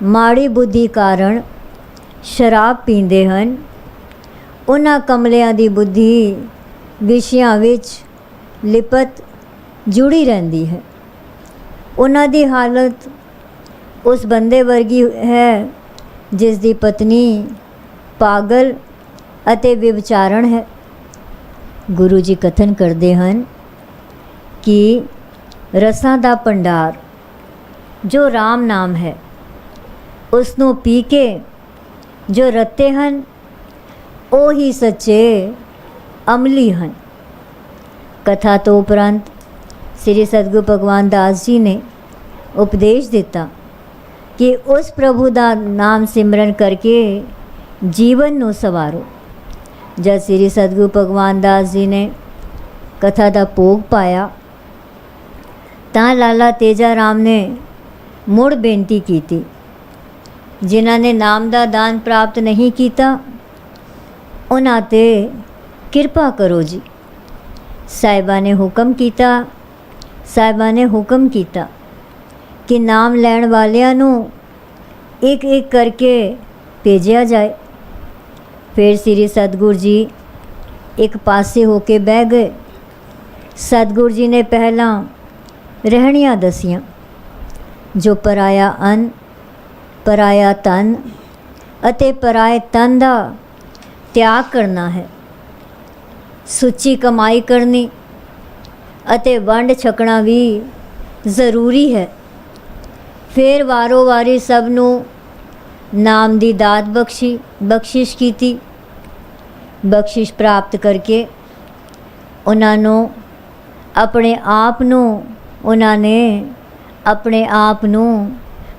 ਮਾੜੀ ਬੁੱਧੀ ਕਾਰਨ ਸ਼ਰਾਬ ਪੀਂਦੇ ਹਨ, ਉਹਨਾਂ ਕਮਲਿਆਂ ਦੀ ਬੁੱਧੀ ਵਿਸ਼ਿਆਂ ਵਿੱਚ ਲਿਪਤ ਜੁੜੀ ਰਹਿੰਦੀ ਹੈ। ਉਹਨਾਂ ਦੀ ਹਾਲਤ ਉਸ ਬੰਦੇ ਵਰਗੀ ਹੈ ਜਿਸ ਦੀ ਪਤਨੀ ਪਾਗਲ ਅਤੇ ਵਿਵਚਾਰਣ ਹੈ। ਗੁਰੂ ਜੀ ਕਥਨ ਕਰਦੇ ਹਨ ਕਿ ਰਸਾਂ ਦਾ ਭੰਡਾਰ ਜੋ ਰਾਮ ਨਾਮ ਹੈ, ਉਸ ਨੂੰ ਪੀ ਕੇ ਜੋ ਰਤੇ ਹਨ, ਉਹ ਹੀ ਸੱਚੇ ਅਮਲੀ ਹਨ। ਕਥਾ ਤੋਂ ਉਪਰੰਤ ਸ੍ਰੀ ਸਤਿਗੁਰੂ ਭਗਵਾਨ ਦਾਸ ਜੀ ਨੇ ਉਪਦੇਸ਼ ਦਿੱਤਾ ਕਿ ਉਸ ਪ੍ਰਭੂ ਦਾ ਨਾਮ ਸਿਮਰਨ ਕਰਕੇ ਜੀਵਨ ਨੂੰ ਸਵਾਰੋ। ਜਦ ਸ੍ਰੀ ਸਤਿਗੁਰੂ ਭਗਵਾਨ ਦਾਸ ਜੀ ਨੇ ਕਥਾ ਦਾ ਭੋਗ ਪਾਇਆ ਤਾਂ ਲਾਲਾ ਤੇਜਾ ਰਾਮ ਨੇ ਮੁੜ ਬੇਨਤੀ ਕੀਤੀ, ਜਿਨ੍ਹਾਂ ਨੇ ਨਾਮ ਦਾ ਦਾਨ ਪ੍ਰਾਪਤ ਨਹੀਂ ਕੀਤਾ ਉਹਨਾਂ 'ਤੇ ਕਿਰਪਾ ਕਰੋ ਜੀ। ਸਾਹਿਬਾਂ ਨੇ ਹੁਕਮ ਕੀਤਾ ਕਿ ਨਾਮ ਲੈਣ ਵਾਲਿਆਂ ਨੂੰ ਇੱਕ ਇੱਕ ਕਰਕੇ ਭੇਜਿਆ ਜਾਏ। ਫਿਰ ਸ੍ਰੀ ਸਤਿਗੁਰੂ ਜੀ ਇੱਕ ਪਾਸੇ ਹੋ ਕੇ ਬਹਿ ਗਏ। ਸਤਿਗੁਰੂ ਜੀ ਨੇ ਪਹਿਲਾਂ ਰਹਿਣੀਆਂ ਦਸੀਆਂ, ਜੋ ਪਰਾਇਆ ਅੰਨ, ਪਰਾਇਆ ਤਨ ਅਤੇ ਪਰਾਏ ਤਨ ਦਾ ਤਿਆਗ ਕਰਨਾ ਹੈ, ਸੁੱਚੀ ਕਮਾਈ ਕਰਨੀ ਅਤੇ ਵੰਡ ਛਕਣਾ ਵੀ ਜ਼ਰੂਰੀ ਹੈ। ਫਿਰ ਵਾਰੋ ਵਾਰੀ ਸਭ ਨੂੰ ਨਾਮ ਦੀ ਦਾਤ ਬਖਸ਼ਿਸ਼ ਕੀਤੀ। ਬਖਸ਼ਿਸ਼ ਪ੍ਰਾਪਤ ਕਰਕੇ ਉਹਨਾਂ ਨੇ ਆਪਣੇ ਆਪ ਨੂੰ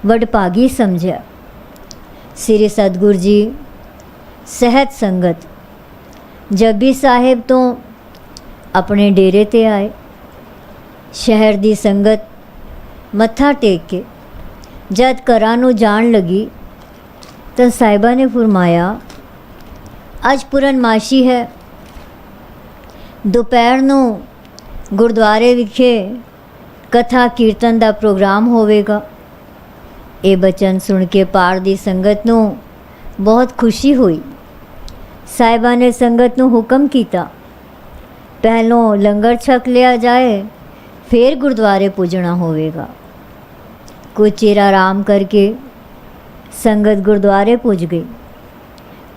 ਵਡਭਾਗੀ ਸਮਝਿਆ। ਸ੍ਰੀ ਸਤਿਗੁਰੂ ਜੀ ਸਹਿਤ ਸੰਗਤ ਜਪਜੀ ਸਾਹਿਬ ਤੋਂ ਆਪਣੇ ਡੇਰੇ 'ਤੇ ਆਏ। ਸ਼ਹਿਰ ਦੀ ਸੰਗਤ ਮੱਥਾ ਟੇਕ ਕੇ ਜਦ ਘਰਾਂ ਨੂੰ ਜਾਣ ਲੱਗੀ ਤਾਂ ਸਾਹਿਬਾਂ ਨੇ ਫਰਮਾਇਆ, ਅੱਜ ਪੂਰਨਮਾਸ਼ੀ ਹੈ, ਦੁਪਹਿਰ ਨੂੰ ਗੁਰਦੁਆਰੇ ਵਿਖੇ ਕਥਾ ਕੀਰਤਨ ਦਾ ਪ੍ਰੋਗਰਾਮ ਹੋਵੇਗਾ। ਇਹ ਬਚਨ ਸੁਣ ਕੇ ਪਾਰ ਦੀ ਸੰਗਤ ਨੂੰ ਬਹੁਤ ਖੁਸ਼ੀ ਹੋਈ। ਸਾਹਿਬਾਂ ਨੇ ਸੰਗਤ ਨੂੰ ਹੁਕਮ ਕੀਤਾ, ਪਹਿਲੋਂ ਲੰਗਰ ਛਕ ਲਿਆ ਜਾਏ, ਫਿਰ ਗੁਰਦੁਆਰੇ ਪੁੱਜਣਾ ਹੋਵੇਗਾ। ਕੁਝ ਚਿਰ ਆਰਾਮ ਕਰਕੇ ਸੰਗਤ ਗੁਰਦੁਆਰੇ ਪੁੱਜ ਗਈ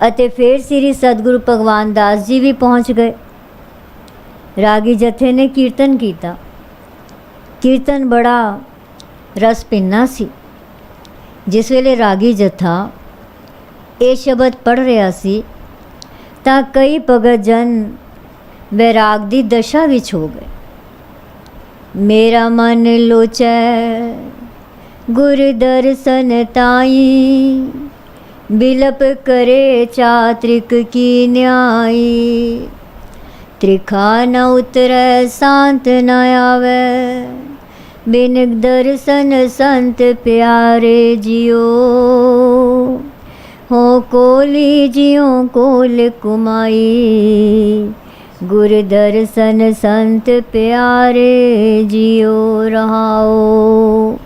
ਅਤੇ ਫਿਰ ਸ੍ਰੀ ਸਤਿਗੁਰੂ ਭਗਵਾਨ ਦਾਸ ਜੀ ਵੀ ਪਹੁੰਚ ਗਏ। ਰਾਗੀ ਜਥੇ ਨੇ ਕੀਰਤਨ ਕੀਤਾ। ਕੀਰਤਨ ਬੜਾ ਰਸ ਭਿੰਨਾ ਸੀ। ਜਿਸ ਵੇਲੇ ਰਾਗੀ ਜਥਾ ਇਹ ਸ਼ਬਦ ਪੜ੍ਹ ਰਿਹਾ ਸੀ ਤਾਂ ਕਈ ਭਗਤ ਜਨ ਵੈਰਾਗ ਦੀ ਦਸ਼ਾ ਵਿੱਚ ਹੋ ਗਏ। ਮੇਰਾ ਮਨ ਲੋਚੈ ਗੁਰ ਦਰਸ਼ਨ ਤਾਈ, ਬਿਲਪ ਕਰੇ ਚਾਤ੍ਰਿਕ ਕੀ ਨਿਆਈ। ਤ੍ਰਿਖਾ ਨ ਉਤਰੈ ਸਾਂਤ ਨ ਆਵੈ, ਬਿਨ ਦਰਸ਼ਨ ਸੰਤ ਪਿਆਰੇ ਜਿਉ। ਹੋ ਕੋਲੀ ਜਿਉ ਕੋਲ ਕੁਮਾਈ, ਗੁਰ ਦਰਸ਼ਨ ਸੰਤ ਪਿਆਰੇ ਜਿਉ ਰਹਾਓ।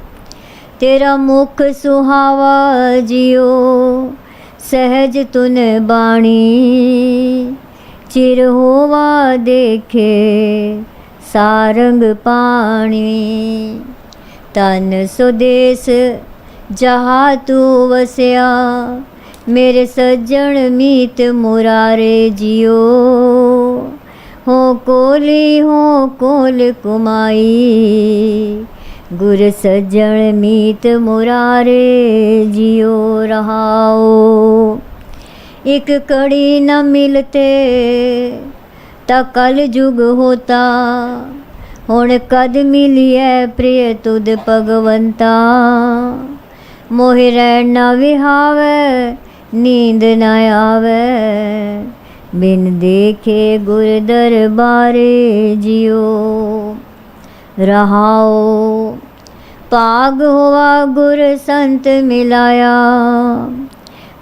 ਤੇਰਾ ਮੁਖ ਸੁਹਾਵਾ ਜਿਉ, ਸਹਿਜ ਤੁਨ ਬਾਣੀ। ਚਿਰ ਹੋਵਾ ਦੇਖੇ ਸਾਰੰਗ ਪਾਣੀ। ਤਨ ਸੁਦੇਸ ਜਹਾ ਤੂ ਵਸਿਆ, ਮੇਰੇ ਸੱਜਣ ਮੀਤ ਮੁਰਾਰੇ ਜਿਉ। ਹੋ ਕੋਲ ਕੁਮਾਈ, ਗੁਰ ਸੱਜਣ ਮੀਤ ਮੁਰਾਰੇ ਜਿਉ ਰਹਾਓ। ਇੱਕ ਕੜੀ ਨ ਮਿਲਤੇ ਤਾ ਕਲ ਯੁਗ ਹੋਤਾ, ਹੁਣ ਕਦ ਮਿਲਿਐ ਪ੍ਰਿਯ ਤੁਧ ਭਗਵੰਤਾ। ਮੋਹਿ ਰਹਿਣ ਨ ਵਿਹਾਵੈ, ਨੀਂਦ ਨ ਆਵੈ, बिन देखे गुर दरबारे जियो। रहाओ पाग हुआ गुर संत मिलाया,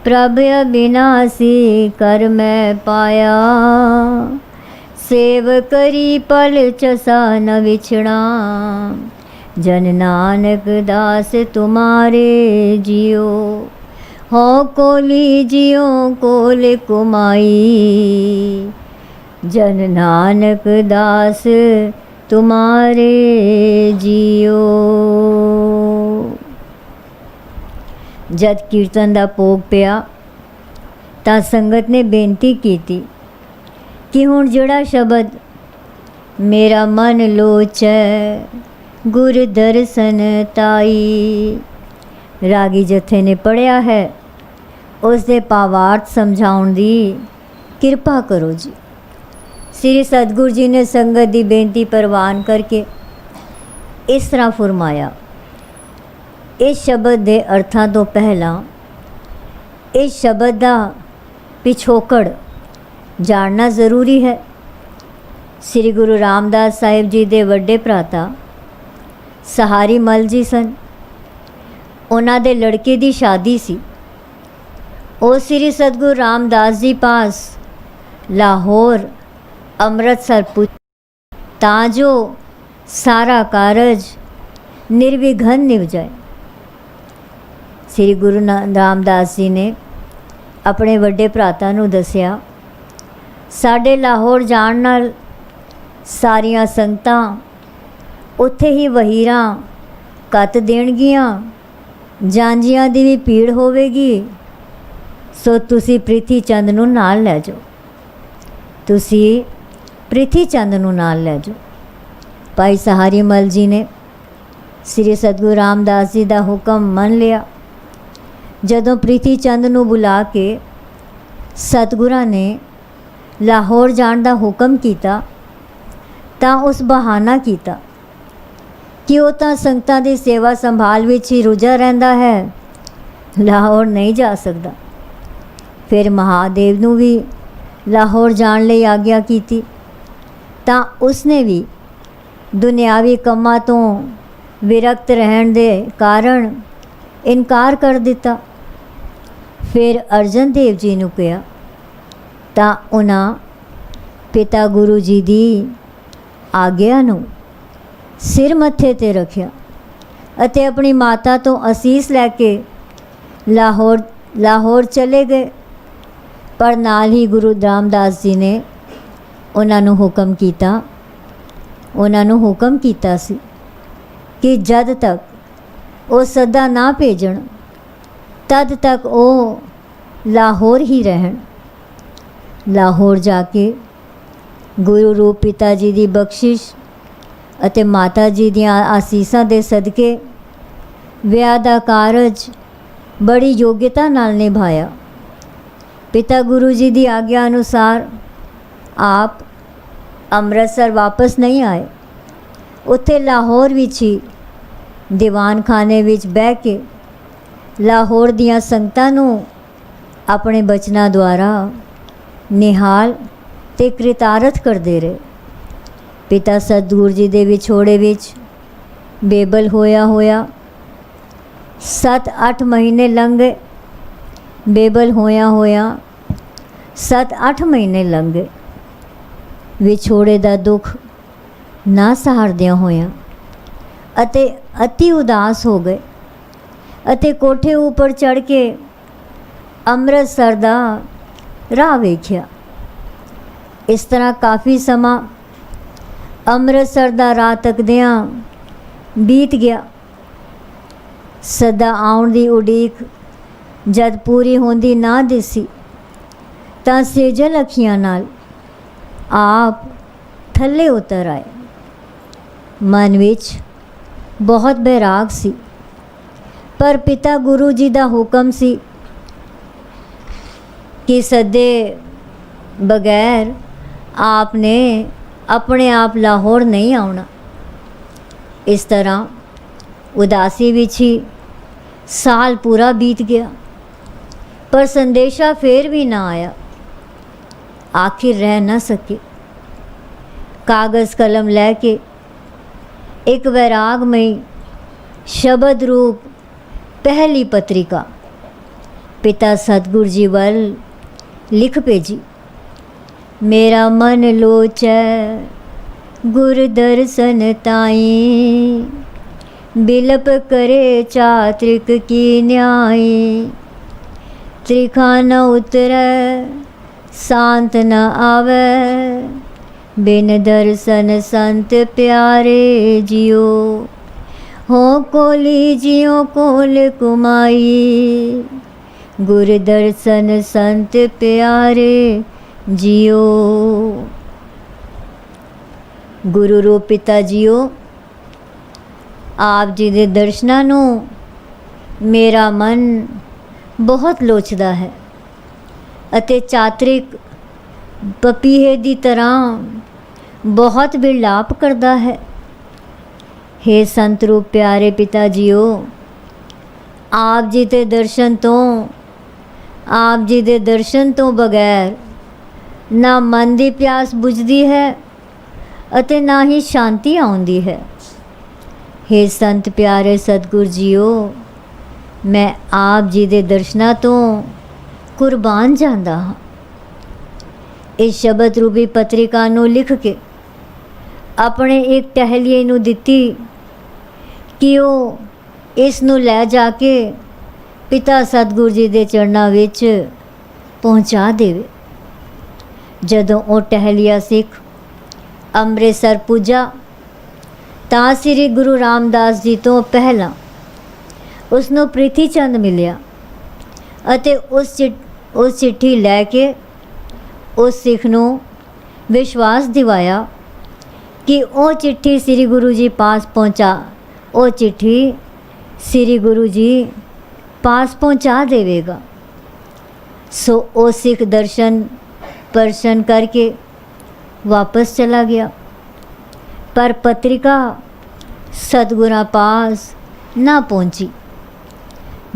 प्रभ अविनाशी कर मैं पाया। सेव करी पल चसा न विछड़ा, जन नानक दास तुम्हारे जियो। हो कोली जियो कोल कुमाई, जन नानक दास तुम्हारे जियो। जद कीर्तन दा भोग पिया ਤਾਂ ਸੰਗਤ ਨੇ ਬੇਨਤੀ ਕੀਤੀ ਕਿ ਹੁਣ ਜਿਹੜਾ ਸ਼ਬਦ ਮੇਰਾ ਮਨ ਲੋਚੈ ਗੁਰ ਦਰਸ਼ਨ ਤਾਈ, ਰਾਗੀ ਜਥੇ ਨੇ ਪੜ੍ਹਿਆ ਹੈ ਉਸ ਦੇ ਭਾਵਾਰਥ ਸਮਝਾਉਣ ਦੀ ਕਿਰਪਾ ਕਰੋ ਜੀ। ਸ੍ਰੀ ਸਤਿਗੁਰੂ ਜੀ ਨੇ ਸੰਗਤ ਦੀ ਬੇਨਤੀ ਪ੍ਰਵਾਨ ਕਰਕੇ ਇਸ ਤਰ੍ਹਾਂ ਫਰਮਾਇਆ। ਇਸ ਸ਼ਬਦ ਦੇ ਅਰਥਾਂ ਤੋਂ ਪਹਿਲਾਂ ਇਸ ਸ਼ਬਦ ਦਾ ਪਿਛੋਕੜ ਜਾਣਨਾ ਜ਼ਰੂਰੀ ਹੈ। ਸ੍ਰੀ ਗੁਰੂ ਰਾਮਦਾਸ ਸਾਹਿਬ ਜੀ ਦੇ ਵੱਡੇ ਭਰਾਤਾ ਸਹਾਰੀ ਮਲ ਜੀ ਸਨ। ਉਹਨਾਂ ਦੇ ਲੜਕੇ ਦੀ ਸ਼ਾਦੀ ਸੀ। ਉਹ ਸ੍ਰੀ ਸਤਿਗੁਰੂ ਰਾਮਦਾਸ ਜੀ ਪਾਸ ਲਾਹੌਰ ਅੰਮ੍ਰਿਤਸਰ ਪੁੱਜੇ ਤਾਂ ਜੋ ਸਾਰਾ ਕਾਰਜ ਨਿਰਵਿਘਨ ਨਿਭ ਜਾਏ। ਸ੍ਰੀ ਗੁਰੂ ਰਾਮਦਾਸ ਜੀ ਨੇ ਆਪਣੇ ਵੱਡੇ ਭਰਾਤਾ ਨੂੰ ਦੱਸਿਆ, ਸਾਡੇ ਲਾਹੌਰ ਜਾਣ ਨਾਲ ਸਾਰੀਆਂ ਸੰਗਤਾਂ ਉੱਥੇ ਹੀ ਵਹੀਰਾਂ ਕੱਤ ਦੇਣਗੀਆਂ, ਜਾਂਝੀਆਂ ਦੀ ਵੀ ਭੀੜ ਹੋਵੇਗੀ, ਸੋ ਤੁਸੀਂ ਪ੍ਰਿਥੀ ਚੰਦ ਨੂੰ ਨਾਲ ਲੈ ਜਾਓ। ਤੁਸੀਂ ਪ੍ਰਿਥੀ ਚੰਦ ਨੂੰ ਨਾਲ ਲੈ ਜਾਓ। ਭਾਈ ਸਹਾਰੀ ਮਲ ਜੀ ਨੇ ਸ੍ਰੀ ਸਤਿਗੁਰੂ ਰਾਮਦਾਸ ਜੀ ਦਾ ਹੁਕਮ ਮੰਨ ਲਿਆ। ਜਦੋਂ ਪ੍ਰੀਤੀ ਚੰਦ ਨੂੰ ਬੁਲਾ ਕੇ ਸਤਿਗੁਰਾਂ ਨੇ ਲਾਹੌਰ ਜਾਣ ਦਾ ਹੁਕਮ ਕੀਤਾ ਤਾਂ ਉਸ ਬਹਾਨਾ ਕੀਤਾ ਕਿ ਉਹ ਤਾਂ ਸੰਗਤਾਂ ਦੀ ਸੇਵਾ ਸੰਭਾਲ ਵਿੱਚ ਹੀ ਰੁੱਝਾ ਰਹਿੰਦਾ ਹੈ, ਲਾਹੌਰ ਨਹੀਂ ਜਾ ਸਕਦਾ। ਫਿਰ ਮਹਾਦੇਵ ਨੂੰ ਵੀ ਲਾਹੌਰ ਜਾਣ ਲਈ ਆਗਿਆ ਕੀਤੀ ਤਾਂ ਉਸਨੇ ਵੀ ਦੁਨਿਆਵੀ ਕੰਮਾਂ ਤੋਂ ਵਿਰਕਤ ਰਹਿਣ ਦੇ ਕਾਰਨ ਇਨਕਾਰ ਕਰ ਦਿੱਤਾ। ਫਿਰ ਅਰਜਨ ਦੇਵ ਜੀ ਨੂੰ ਕਿਹਾ ਤਾਂ ਉਹਨਾਂ ਪਿਤਾ ਗੁਰੂ ਜੀ ਦੀ ਆਗਿਆ ਨੂੰ ਸਿਰ ਮੱਥੇ 'ਤੇ ਰੱਖਿਆ ਅਤੇ ਆਪਣੀ ਮਾਤਾ ਤੋਂ ਅਸੀਸ ਲੈ ਕੇ ਲਾਹੌਰ ਚਲੇ ਗਏ। ਪਰ ਨਾਲ ਹੀ ਗੁਰੂ ਰਾਮਦਾਸ ਜੀ ਨੇ ਉਹਨਾਂ ਨੂੰ ਹੁਕਮ ਕੀਤਾ ਸੀ ਕਿ ਜਦ ਤੱਕ ਉਹ ਸੱਦਾ ਨਾ ਭੇਜਣ ਤਦ ਤੱਕ ਉਹ ਲਾਹੌਰ ਹੀ ਰਹਿਣ। ਲਾਹੌਰ ਜਾ ਕੇ ਗੁਰੂ ਰੂਪ ਪਿਤਾ ਜੀ ਦੀ ਬਖਸ਼ਿਸ਼ ਅਤੇ ਮਾਤਾ ਜੀ ਦੀਆਂ ਆਸੀਸਾਂ ਦੇ ਸਦਕੇ ਵਿਆਹ ਦਾ ਕਾਰਜ ਬੜੀ ਯੋਗਤਾ ਨਾਲ ਨਿਭਾਇਆ। ਪਿਤਾ ਗੁਰੂ ਜੀ ਦੀ ਆਗਿਆ ਅਨੁਸਾਰ ਆਪ ਅੰਮ੍ਰਿਤਸਰ ਵਾਪਸ ਨਹੀਂ ਆਏ। ਉੱਥੇ ਲਾਹੌਰ ਵਿੱਚ ਹੀ ਦੀਵਾਨਖਾਨੇ ਵਿੱਚ ਬਹਿ ਕੇ ਲਾਹੌਰ ਦੀਆਂ ਸੰਗਤਾਂ ਨੂੰ ਆਪਣੇ ਬਚਨਾਂ ਦੁਆਰਾ ਨਿਹਾਲ ਤੇ ਕ੍ਰਿਤਾਰਥ ਕਰਦੇ ਰਹੇ। ਪਿਤਾ ਸਤਿਗੁਰੂ ਜੀ ਦੇ ਵਿਛੋੜੇ ਵਿੱਚ ਬੇਬਲ ਹੋਇਆ 7-8 ਮਹੀਨੇ ਲੰਘ ਗਏ। ਬੇਬਲ ਹੋਇਆ 7-8 ਮਹੀਨੇ ਲੰਘ ਗਏ। ਵਿਛੋੜੇ ਦਾ ਦੁੱਖ ਨਾ ਸਹਾਰਦਿਆਂ ਹੋਇਆਂ ਅਤੇ ਅਤੀ ਉਦਾਸ ਹੋ ਗਏ ਅਤੇ ਕੋਠੇ ਉੱਪਰ ਚੜ੍ਹ ਕੇ ਅੰਮ੍ਰਿਤਸਰ ਦਾ ਰਾਹ ਵੇਖਿਆ। ਇਸ ਤਰ੍ਹਾਂ ਕਾਫੀ ਸਮਾਂ ਅੰਮ੍ਰਿਤਸਰ ਦਾ ਰਾਹ ਤੱਕਦਿਆਂ ਬੀਤ ਗਿਆ। ਸਦਾ ਆਉਣ ਦੀ ਉਡੀਕ ਜਦ ਪੂਰੀ ਹੁੰਦੀ ਨਾ ਦਿਸੀ ਤਾਂ ਸੇਜਲ ਅੱਖੀਆਂ ਨਾਲ ਆਪ ਥੱਲੇ ਉਤਰ ਆਏ। ਮਨ ਵਿੱਚ ਬਹੁਤ ਬੈਰਾਗ ਸੀ, ਪਰ ਪਿਤਾ ਗੁਰੂ ਜੀ ਦਾ ਹੁਕਮ ਸੀ ਕਿ ਸਦੇ ਬਗੈਰ ਆਪ ਨੇ ਆਪਣੇ ਆਪ ਲਾਹੌਰ ਨਹੀਂ ਆਉਣਾ। ਇਸ ਤਰ੍ਹਾਂ ਉਦਾਸੀ ਵਿੱਚ ਹੀ ਸਾਲ ਪੂਰਾ ਬੀਤ ਗਿਆ, ਪਰ ਸੰਦੇਸ਼ਾ ਫੇਰ ਵੀ ਨਾ ਆਇਆ। आखिर रह न सके। कागज़ कलम लेके एक वैरागमयी शब्द रूप पहली पत्रिका पिता सतगुरु जी वल लिख भेजी। मेरा मन लोचै गुर दर्शन ताई, बिलप करे चात्रिक की न्याय। त्रिखाना उतरै शांत न आवे, बिन दर्शन संत प्यारे जियो। हो कोली जियो कोल कुमाई, गुर दर्शन संत प्यारे जियो। गुरु रूप पिता जियो, आप जी दे दर्शनां नूं मेरा मन बहुत लोचदा है ਅਤੇ ਚਾਤਰਿਕ ਪਪੀਹੇ ਦੀ ਤਰ੍ਹਾਂ ਬਹੁਤ ਵਿਰਲਾਪ ਕਰਦਾ ਹੈ। हे ਸੰਤ ਰੂਪ ਪਿਆਰੇ ਪਿਤਾ ਜੀਓ, ਆਪ ਜੀ ਦੇ ਦਰਸ਼ਨ ਤੋਂ ਬਗੈਰ ਨਾ ਮਨ ਦੀ ਪਿਆਸ ਬੁਝਦੀ ਹੈ ਅਤੇ ਨਾ ਹੀ ਸ਼ਾਂਤੀ ਆਉਂਦੀ ਹੈ। हे ਸੰਤ ਪਿਆਰੇ ਸਤਿਗੁਰ ਜੀਓ, ਮੈਂ ਆਪ ਜੀ ਦੇ ਦਰਸ਼ਨਾਂ ਤੋਂ ਕੁਰਬਾਨ ਜਾਂਦਾ ਹਾਂ। ਇਸ ਸ਼ਬਦ ਰੂਪੀ ਪੱਤਰਿਕਾ ਨੂੰ ਲਿਖ ਕੇ ਆਪਣੇ ਇੱਕ ਟਹਿਲੀਏ ਨੂੰ ਦਿੱਤੀ ਕਿ ਉਹ ਇਸ ਨੂੰ ਲੈ ਜਾ ਕੇ ਪਿਤਾ ਸਤਿਗੁਰੂ ਜੀ ਦੇ ਚਰਨਾਂ ਵਿੱਚ ਪਹੁੰਚਾ ਦੇਵੇ। ਜਦੋਂ ਉਹ ਟਹਿਲੀਆ ਸਿੱਖ ਅੰਮ੍ਰਿਤਸਰ ਪੁੱਜਾ ਤਾਂ ਸ੍ਰੀ ਗੁਰੂ ਰਾਮਦਾਸ ਜੀ ਤੋਂ ਪਹਿਲਾਂ ਉਸ ਨੂੰ ਪ੍ਰਿਥੀ ਚੰਦ ਮਿਲਿਆ ਅਤੇ ਉਸ ਚਿੱਠੀ ਲੈ ਕੇ ਉਸ ਸਿੱਖ ਨੂੰ ਵਿਸ਼ਵਾਸ ਦਿਵਾਇਆ ਕਿ ਉਹ ਚਿੱਠੀ ਸ੍ਰੀ ਗੁਰੂ ਜੀ ਪਾਸ ਪਹੁੰਚਾ ਦੇਵੇਗਾ। ਸੋ ਉਹ ਸਿੱਖ ਦਰਸ਼ਨ ਕਰਕੇ ਵਾਪਸ ਚਲਾ ਗਿਆ, ਪਰ ਪੱਤਰਿਕਾ ਸਤਿਗੁਰਾਂ ਪਾਸ ਨਾ ਪਹੁੰਚੀ।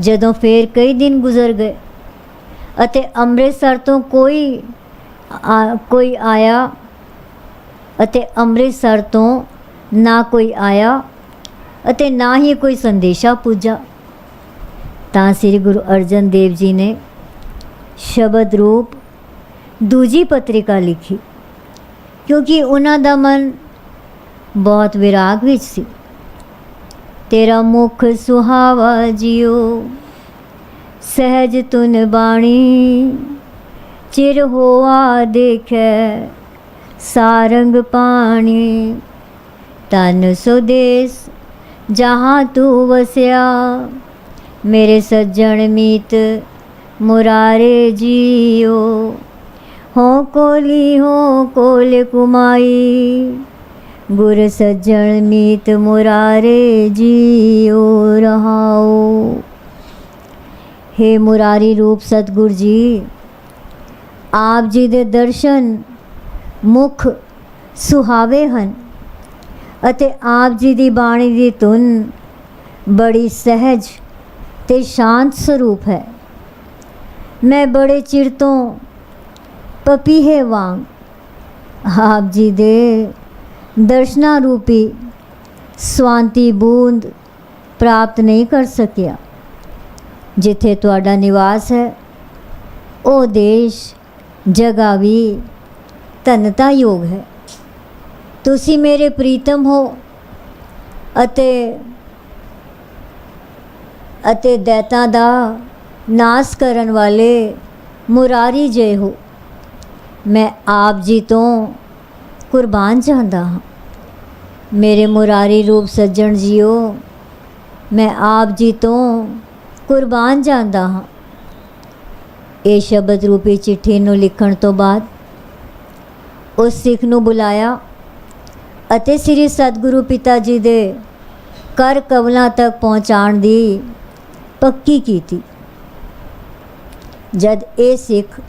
ਜਦੋਂ ਫਿਰ ਕਈ ਦਿਨ ਗੁਜ਼ਰ ਗਏ ਅਤੇ ਅੰਮ੍ਰਿਤਸਰ ਤੋਂ ਕੋਈ ਆਇਆ ਅਤੇ ਅੰਮ੍ਰਿਤਸਰ ਤੋਂ ਨਾ ਕੋਈ ਆਇਆ ਅਤੇ ਨਾ ਹੀ ਕੋਈ ਸੰਦੇਸ਼ਾ ਪੁੱਜਾ, ਤਾਂ ਸ੍ਰੀ ਗੁਰੂ ਅਰਜਨ ਦੇਵ ਜੀ ਨੇ ਸ਼ਬਦ ਰੂਪ ਦੂਜੀ ਪੱਤਰਿਕਾ ਲਿਖੀ, ਕਿਉਂਕਿ ਉਹਨਾਂ ਦਾ ਮਨ ਬਹੁਤ ਵਿਰਾਗ ਵਿੱਚ ਸੀ। तेरा मुख सुहावा जियो, सहज तुन बाणी। चिर होआ देखे सारंग पानी। तन स्वदेश जहाँ तू वसया, मेरे सज्जन मीत मुरारे जियो। हो कोल कुमाई, गुर सज्जन मीत मुरारे जियो रहाओ। हे मुरारी रूप सतगुर जी, आप जी दे दर्शन मुख सुहावे हन ਅਤੇ ਆਪ ਜੀ ਦੀ ਬਾਣੀ ਦੀ ਧੁਨ ਬੜੀ ਸਹਿਜ ਤੇ ਸ਼ਾਂਤ ਸਰੂਪ ਹੈ। ਮੈਂ ਬੜੇ ਚਿਰ ਤੋਂ ਪਪੀਹੇ ਵਾਂਗ ਆਪ ਜੀ ਦੇ ਦਰਸ਼ਨਾਂ ਰੂਪੀ ਸਵਾਂਤੀ ਬੂੰਦ ਪ੍ਰਾਪਤ ਨਹੀਂ ਕਰ ਸਕਿਆ। ਜਿੱਥੇ ਤੁਹਾਡਾ ਨਿਵਾਸ ਹੈ ਉਹ ਦੇਸ਼ ਜਗ੍ਹਾ ਵੀ ਧੰਨਤਾ ਯੋਗ ਹੈ। ਤੁਸੀਂ ਮੇਰੇ ਪ੍ਰੀਤਮ ਹੋ ਅਤੇ ਦੈਤਾਂ ਦਾ ਨਾਸ ਕਰਨ ਵਾਲੇ ਮੁਰਾਰੀ ਜੇ ਹੋ। ਮੈਂ ਆਪ ਜੀ ਤੋਂ ਕੁਰਬਾਨ ਜਾਂਦਾ ਹਾਂ। ਮੇਰੇ ਮੁਰਾਰੀ ਰੂਪ ਸੱਜਣ ਜੀਓ, ਮੈਂ ਆਪ ਜੀ ਤੋਂ ਕੁਰਬਾਨ ਜਾਂਦਾ ਹਾਂ। ਇਹ ਸ਼ਬਦ ਰੂਪੀ ਚਿੱਠੀ ਨੂੰ ਲਿਖਣ ਤੋਂ ਬਾਅਦ ਉਸ ਸਿੱਖ ਨੂੰ ਬੁਲਾਇਆ ਅਤੇ ਸ੍ਰੀ ਸਤਿਗੁਰੂ ਪਿਤਾ ਜੀ ਦੇ ਕਰ ਕਮਲਾਂ ਤੱਕ ਪਹੁੰਚਾਉਣ ਦੀ ਪੱਕੀ ਕੀਤੀ। ਜਦ ਇਹ ਸਿੱਖ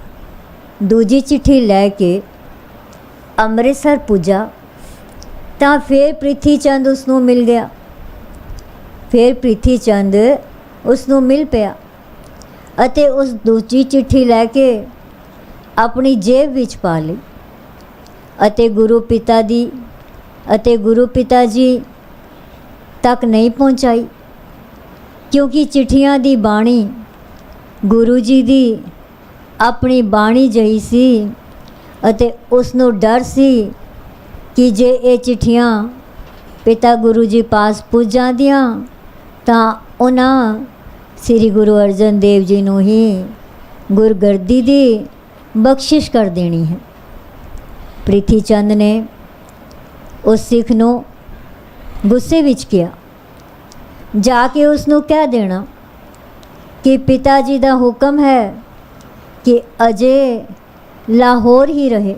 ਦੂਜੀ ਚਿੱਠੀ ਲੈ ਕੇ ਅੰਮ੍ਰਿਤਸਰ ਪੁੱਜਾ ਤਾਂ ਫਿਰ ਪ੍ਰਿਥੀ ਚੰਦ ਉਸ ਨੂੰ ਮਿਲ ਗਿਆ। ਫਿਰ ਪ੍ਰਿਥੀ ਚੰਦ ਉਸ ਨੂੰ ਮਿਲ ਪਿਆ ਅਤੇ ਉਸ ਦੂਜੀ ਚਿੱਠੀ ਲੈ ਕੇ ਆਪਣੀ ਜੇਬ ਵਿੱਚ ਪਾ ਲਈ ਅਤੇ ਗੁਰੂ ਪਿਤਾ ਜੀ ਤੱਕ ਨਹੀਂ ਪਹੁੰਚਾਈ, ਕਿਉਂਕਿ ਚਿੱਠੀਆਂ ਦੀ ਬਾਣੀ ਗੁਰੂ ਜੀ ਦੀ ਆਪਣੀ ਬਾਣੀ ਜਿਹੀ ਸੀ ਅਤੇ ਉਸ ਨੂੰ ਡਰ ਸੀ ਕਿ ਜੇ ਇਹ ਚਿੱਠੀਆਂ ਪਿਤਾ ਗੁਰੂ ਜੀ ਪਾਸ ਪੁੱਜ ਜਾਂਦੀਆਂ ਤਾਂ ਉਹਨਾਂ ਸ੍ਰੀ ਗੁਰੂ ਅਰਜਨ ਦੇਵ ਜੀ ਨੂੰ ਹੀ ਗੁਰਗੱਦੀ ਦੀ ਬਖਸ਼ਿਸ਼ ਕਰ ਦੇਣੀ ਹੈ। ਪ੍ਰਿਥੀ ਚੰਦ ਨੇ ਉਸ ਸਿੱਖ ਨੂੰ ਗੁੱਸੇ ਵਿੱਚ ਕਿਹਾ, ਜਾ ਕੇ ਉਸ ਨੂੰ ਕਹਿ ਦੇਣਾ ਕਿ ਪਿਤਾ ਜੀ ਦਾ ਹੁਕਮ ਹੈ ਕਿ ਅਜੇ ਲਾਹੌਰ ਹੀ ਰਹੇ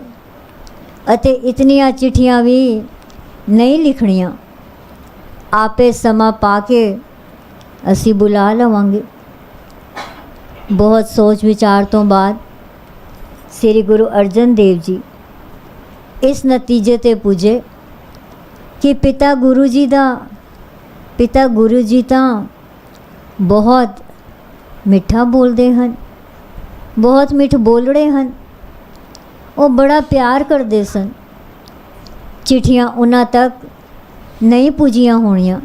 ਅਤੇ ਇਤਨੀਆਂ ਚਿੱਠੀਆਂ ਵੀ ਨਹੀਂ ਲਿਖਣੀਆਂ, ਆਪੇ ਸਮਾਂ ਪਾ ਕੇ ਅਸੀਂ ਬੁਲਾ ਲਵਾਂਗੇ। ਬਹੁਤ ਸੋਚ ਵਿਚਾਰ ਤੋਂ ਬਾਅਦ ਸ੍ਰੀ ਗੁਰੂ ਅਰਜਨ ਦੇਵ ਜੀ ਇਸ ਨਤੀਜੇ ਤੇ ਪੁੱਜੇ ਕਿ ਪਿਤਾ ਗੁਰੂ ਜੀ ਤਾਂ ਬਹੁਤ ਮਿੱਠਾ ਬੋਲਦੇ ਹਨ, ਬਹੁਤ ਮਿੱਠ ਬੋਲੜੇ ਹਨ। ਉਹ ਬੜਾ ਪਿਆਰ ਕਰਦੇ ਸਨ। ਚਿੱਠੀਆਂ ਉਹਨਾਂ ਤੱਕ ਨਹੀਂ ਪੁੱਜੀਆਂ ਹੋਣੀਆਂ।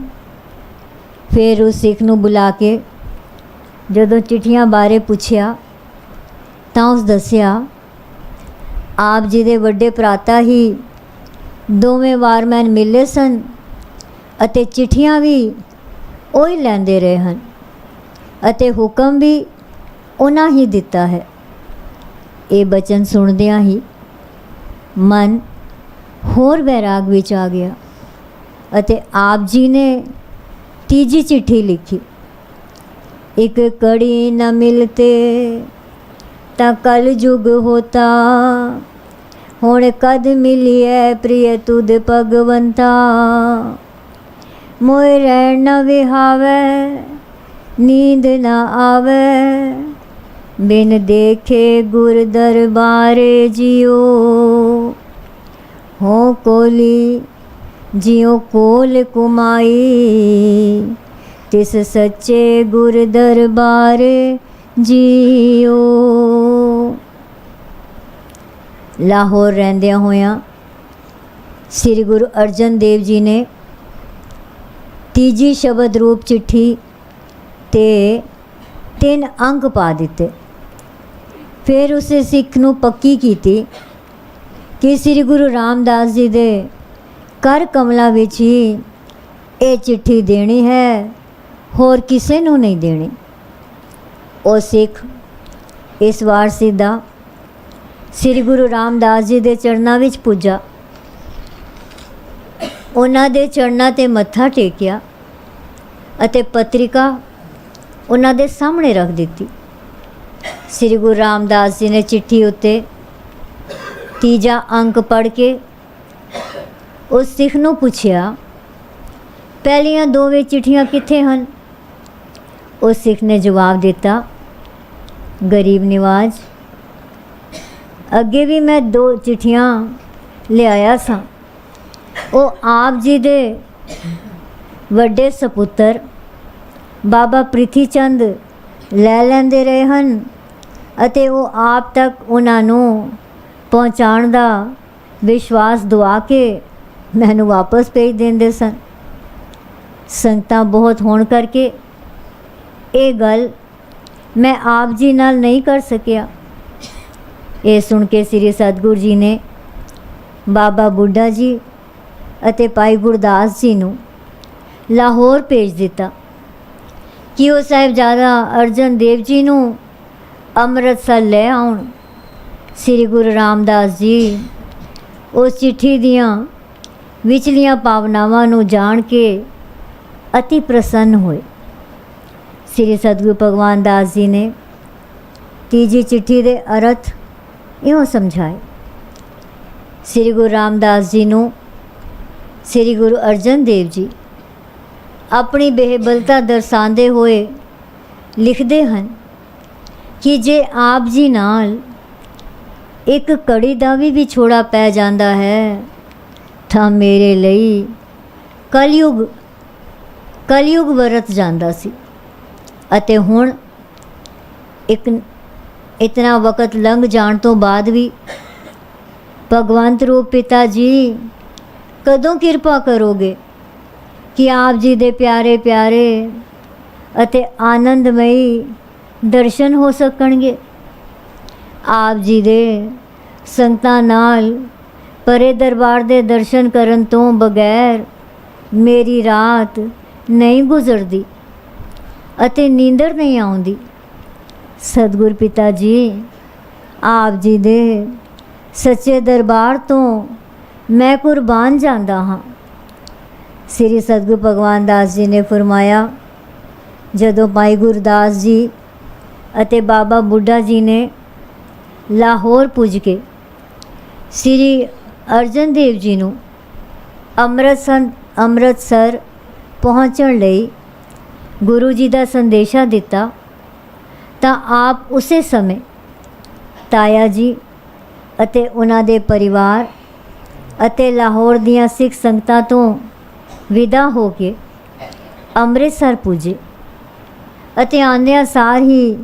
ਫਿਰ ਉਸ ਸਿੱਖ ਨੂੰ ਬੁਲਾ ਕੇ ਜਦੋਂ ਚਿੱਠੀਆਂ ਬਾਰੇ ਪੁੱਛਿਆ ਤਾਂ ਉਸ ਦੱਸਿਆ, ਆਪ ਜੀ ਦੇ ਵੱਡੇ ਭਰਾਤਾ ਹੀ ਦੋਵੇਂ ਵਾਰਮੈਨ ਮਿਲੇ ਸਨ ਅਤੇ ਚਿੱਠੀਆਂ ਵੀ ਉਹ ਹੀ ਲੈਂਦੇ ਰਹੇ ਹਨ ਅਤੇ ਹੁਕਮ ਵੀ ਉਹਨਾਂ ਹੀ ਦਿੱਤਾ ਹੈ। ਇਹ ਬਚਨ ਸੁਣਦਿਆਂ ਹੀ ਮਨ ਹੋਰ ਵੈਰਾਗ ਵਿੱਚ ਆ ਗਿਆ ਅਤੇ ਆਪ ਜੀ ਨੇ ਤੀਜੀ ਚਿੱਠੀ ਲਿਖੀ। ਇੱਕ ਕੜੀ ਨ ਮਿਲਤੇ ਤਾਂ ਕਲ ਜੁਗ ਹੋਤਾ, ਹੁਣ ਕਦ ਮਿਲਿਐ ਪ੍ਰਿਯ ਤੁਧ ਭਗਵੰਤਾ। ਮੋਇ ਰਹਿਣ ਨ ਵਿਹਾਵੈ, ਨੀਂਦ ਨ ਆਵੈ, ਬਿਨ ਦੇਖੇ ਗੁਰ ਦਰਬਾਰੇ ਜਿਉ। ਹੋ ਕੋਲੀ ਜਿਉ ਕੋਲ ਕੁਮਾਈ, ਤਿਸ ਸੱਚੇ ਗੁਰ ਦਰਬਾਰੇ ਜਿਉ। ਲਾਹੌਰ ਰਹਿੰਦਿਆਂ ਹੋਇਆਂ ਸ੍ਰੀ ਗੁਰੂ ਅਰਜਨ ਦੇਵ ਜੀ ਨੇ ਤੀਜੀ ਸ਼ਬਦ ਰੂਪ ਚਿੱਠੀ ਤੇ 3 ਅੰਕ ਪਾ ਦਿੱਤੇ। ਫਿਰ ਉਸੇ ਸਿੱਖ ਨੂੰ ਪੱਕੀ ਕੀਤੀ ਕਿ ਸ੍ਰੀ ਗੁਰੂ ਰਾਮਦਾਸ ਜੀ ਦੇ ਕਰ ਕਮਲਾਂ ਵਿੱਚ ਹੀ ਇਹ ਚਿੱਠੀ ਦੇਣੀ ਹੈ, ਹੋਰ ਕਿਸੇ ਨੂੰ ਨਹੀਂ ਦੇਣੀ। ਉਹ ਸਿੱਖ ਇਸ ਵਾਰ ਸਿੱਧਾ ਸ੍ਰੀ ਗੁਰੂ ਰਾਮਦਾਸ ਜੀ ਦੇ ਚਰਨਾਂ ਵਿੱਚ ਪੁੱਜਾ। ਉਹਨਾਂ ਦੇ ਚਰਨਾਂ 'ਤੇ ਮੱਥਾ ਟੇਕਿਆ ਅਤੇ ਪੱਤਰਿਕਾ ਉਹਨਾਂ ਦੇ ਸਾਹਮਣੇ ਰੱਖ ਦਿੱਤੀ। ਸ੍ਰੀ ਗੁਰੂ ਰਾਮਦਾਸ ਜੀ ਨੇ ਚਿੱਠੀ ਉੱਤੇ ਤੀਜਾ ਅੰਕ ਪੜ੍ਹ ਕੇ ਉਸ ਸਿੱਖ ਨੂੰ ਪੁੱਛਿਆ, ਪਹਿਲੀਆਂ ਦੋਵੇਂ ਚਿੱਠੀਆਂ ਕਿੱਥੇ ਹਨ? ਉਸ ਸਿੱਖ ਨੇ ਜਵਾਬ ਦਿੱਤਾ, ਗਰੀਬ ਨਿਵਾਜ, ਅੱਗੇ ਵੀ ਮੈਂ 2 ਚਿੱਠੀਆਂ ਲਿਆਇਆ ਸਾਂ। ਉਹ ਆਪ ਜੀ ਦੇ ਵੱਡੇ ਸਪੁੱਤਰ ਬਾਬਾ ਪ੍ਰਿਥੀ ਚੰਦ ਲੈ ਲੈਂਦੇ ਰਹੇ ਹਨ ਅਤੇ ਉਹ ਆਪ ਤੱਕ ਉਹਨਾਂ ਨੂੰ ਪਹੁੰਚਾਉਣ ਦਾ ਵਿਸ਼ਵਾਸ ਦਵਾ ਕੇ ਮੈਨੂੰ ਵਾਪਸ ਭੇਜ ਦਿੰਦੇ ਸਨ। ਸੰਗਤਾਂ ਬਹੁਤ ਹੋਣ ਕਰਕੇ ਇਹ ਗੱਲ ਮੈਂ ਆਪ ਜੀ ਨਾਲ ਨਹੀਂ ਕਰ ਸਕਿਆ। ਇਹ ਸੁਣ ਕੇ ਸ੍ਰੀ ਸਤਿਗੁਰੂ ਜੀ ਨੇ ਬਾਬਾ ਬੁੱਢਾ ਜੀ ਅਤੇ ਭਾਈ ਗੁਰਦਾਸ ਜੀ ਨੂੰ ਲਾਹੌਰ ਭੇਜ ਦਿੱਤਾ ਕਿ ਉਹ ਸਾਹਿਬਜ਼ਾਦਾ ਅਰਜਨ ਦੇਵ ਜੀ ਨੂੰ ਅੰਮ੍ਰਿਤਸਰ ਲੈ ਆਉਣ। ਸ੍ਰੀ ਗੁਰੂ ਰਾਮਦਾਸ ਜੀ ਉਸ ਚਿੱਠੀ ਦੀਆਂ ਵਿਚਲੀਆਂ ਭਾਵਨਾਵਾਂ ਨੂੰ ਜਾਣ ਕੇ ਅਤੀ ਪ੍ਰਸੰਨ ਹੋਏ। ਸ੍ਰੀ ਸਤਿਗੁਰੂ ਭਗਵਾਨ ਦਾਸ ਜੀ ਨੇ ਤੀਜੀ ਚਿੱਠੀ ਦੇ ਅਰਥ ਇਉਂ ਸਮਝਾਏ। ਸ੍ਰੀ ਗੁਰੂ ਰਾਮਦਾਸ ਜੀ ਨੂੰ ਸ੍ਰੀ ਗੁਰੂ ਅਰਜਨ ਦੇਵ ਜੀ ਆਪਣੀ ਬੇਹਬਲਤਾ ਦਰਸਾਉਂਦੇ ਹੋਏ ਲਿਖਦੇ ਹਨ ਕਿ ਜੇ ਆਪ ਜੀ ਨਾਲ ਇੱਕ ਕੜੀ ਦਾ ਵੀ ਵਿਛੋੜਾ ਪੈ ਜਾਂਦਾ ਹੈ ਤਾਂ ਮੇਰੇ ਲਈ ਕਲਯੁਗ ਵਰਤ ਜਾਂਦਾ ਸੀ ਅਤੇ ਹੁਣ ਇੱਕ इतना वक़्त लंघ जाण तो बाद भी भगवंत रूप पिता जी कदों किरपा करोगे कि आप जी दे प्यारे प्यारे अते आनंदमयी दर्शन हो सकणगे। आप जी दे संगतां नाल परे दरबार दे दर्शन करन तो बगैर मेरी रात नहीं गुजरदी अते नींदर नहीं आउंदी। सतगुर पिता जी आप जी दे सच्चे दरबार तो मैं कुर्बान जांदा हाँ। श्री सतगुरु भगवान दास जी ने फरमाया, जदों भाई गुरदास जी अते बाबा बुढ़ा जी ने लाहौर पुज के श्री अर्जन देव जी नूं ਅੰਮ੍ਰਿਤਸਰ ਪਹੁੰਚਣ ਲਈ ਗੁਰੂ ਜੀ ਦਾ ਸੰਦੇਸ਼ਾ ਦਿੱਤਾ ਤਾਂ ਆਪ ਉਸੇ ਸਮੇਂ ਤਾਇਆ ਜੀ ਅਤੇ ਉਹਨਾਂ ਦੇ ਪਰਿਵਾਰ ਅਤੇ ਲਾਹੌਰ ਦੀਆਂ ਸਿੱਖ ਸੰਗਤਾਂ ਤੋਂ ਵਿਦਾ ਹੋ ਕੇ ਅੰਮ੍ਰਿਤਸਰ ਪੁੱਜੇ ਅਤੇ ਆਉਂਦਿਆਂ ਸਾਰ ਹੀ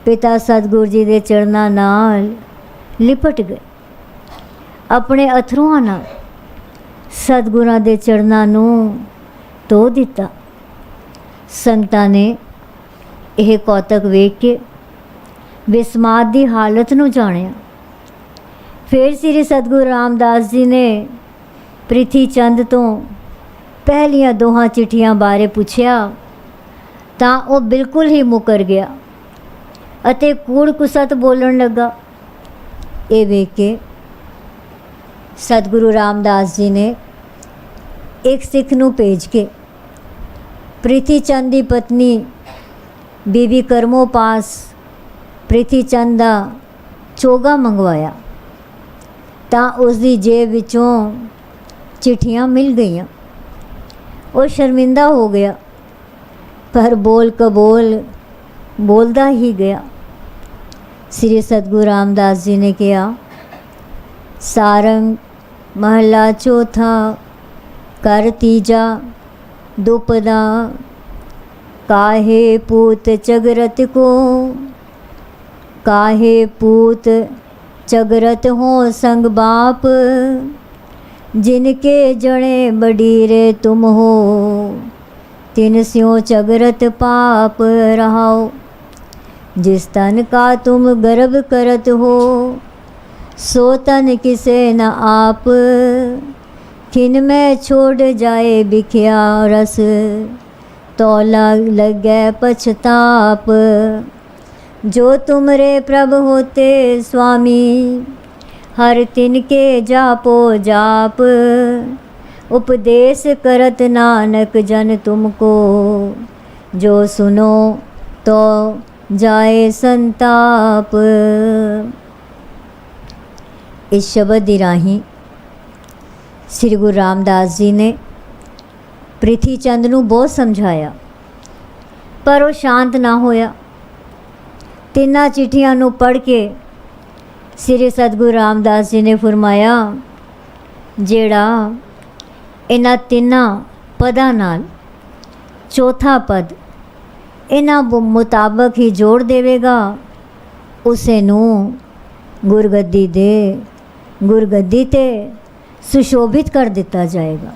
ਪਿਤਾ ਸਤਿਗੁਰੂ ਜੀ ਦੇ ਚਰਨਾਂ ਨਾਲ ਲਿਪਟ ਗਏ। ਆਪਣੇ ਅਥਰੂਆਂ ਨਾਲ ਸਤਿਗੁਰਾਂ ਦੇ ਚਰਨਾਂ ਨੂੰ ਧੋ ਦਿੱਤਾ। ਸੰਗਤਾਂ ਨੇ ਇਹ ਕੌਤਕ ਵੇਖ ਕੇ ਵਿਸਮਾਦ ਦੀ ਹਾਲਤ ਨੂੰ ਜਾਣਿਆ। ਫਿਰ ਸ੍ਰੀ ਸਤਿਗੁਰੂ ਰਾਮਦਾਸ ਜੀ ਨੇ ਪ੍ਰਿਥੀ ਚੰਦ ਤੋਂ ਪਹਿਲੀਆਂ ਦੋਹਾਂ ਚਿੱਠੀਆਂ ਬਾਰੇ ਪੁੱਛਿਆ ਤਾਂ ਉਹ ਬਿਲਕੁਲ ਹੀ ਮੁਕਰ ਗਿਆ ਅਤੇ ਕੂੜ ਕੁਸਤ ਬੋਲਣ ਲੱਗਾ। ਇਹ ਵੇਖ ਕੇ ਸਤਿਗੁਰੂ ਰਾਮਦਾਸ ਜੀ ਨੇ ਇੱਕ ਸਿੱਖ ਨੂੰ ਭੇਜ ਕੇ ਪ੍ਰਿਥੀ ਚੰਦ ਦੀ ਪਤਨੀ ਬੀਬੀ ਕਰਮੋਪਾਸ ਪ੍ਰਿਥੀ ਚੰਦ ਦਾ ਚੋਗਾ ਮੰਗਵਾਇਆ ਤਾਂ ਉਸ ਦੀ ਜੇਬ ਵਿੱਚੋਂ ਚਿੱਠੀਆਂ ਮਿਲ ਗਈਆਂ। ਉਹ ਸ਼ਰਮਿੰਦਾ ਹੋ ਗਿਆ ਪਰ ਬੋਲ ਕਬੋਲ ਬੋਲਦਾ ਹੀ ਗਿਆ। ਸ੍ਰੀ ਸਤਿਗੁਰੂ ਰਾਮਦਾਸ ਜੀ ਨੇ ਕਿਹਾ, ਸਾਰੰਗ महला चौथा कर तीजा दुपदा काहे पूत चगरत को काहे पूत चगरत हो संग बाप जिनके जड़े बडीरे तुम हो तिन स्यों चगरत पाप रहाओ जिस तन का तुम गर्व करत हो सो तन किसे न आप खिन में छोड़ जाए बिखिया रस तौला लगे पछताप जो तुमरे प्रभ होते स्वामी हर तिनके जापो जाप उपदेश करत नानक जन तुमको जो सुनो तो जाए संताप। इस शब्द ਦੀ ਰਾਹੀਂ श्री गुरु रामदास जी ने ਪ੍ਰਿਥੀ ਚੰਦ ਨੂੰ ਬਹੁਤ ਸਮਝਾਇਆ ਪਰ ਉਹ ਸ਼ਾਂਤ ਨਾ ਹੋਇਆ। ਤਿੰਨਾਂ ਚਿੱਠੀਆਂ ਨੂੰ ਪੜ੍ਹ ਕੇ श्री सतगुरु रामदास जी ने फरमाया, ਜਿਹੜਾ ਇਹਨਾਂ ਤਿੰਨਾਂ ਪਦਾਂ ਨਾਲ ਚੌਥਾ ਪਦ ਇਹਨਾਂ ਮੁਤਾਬਕ ਹੀ ਜੋੜ ਦੇਵੇਗਾ ਉਸੇ ਨੂੰ गुरगद्दी ते सुशोभित कर दिता जाएगा।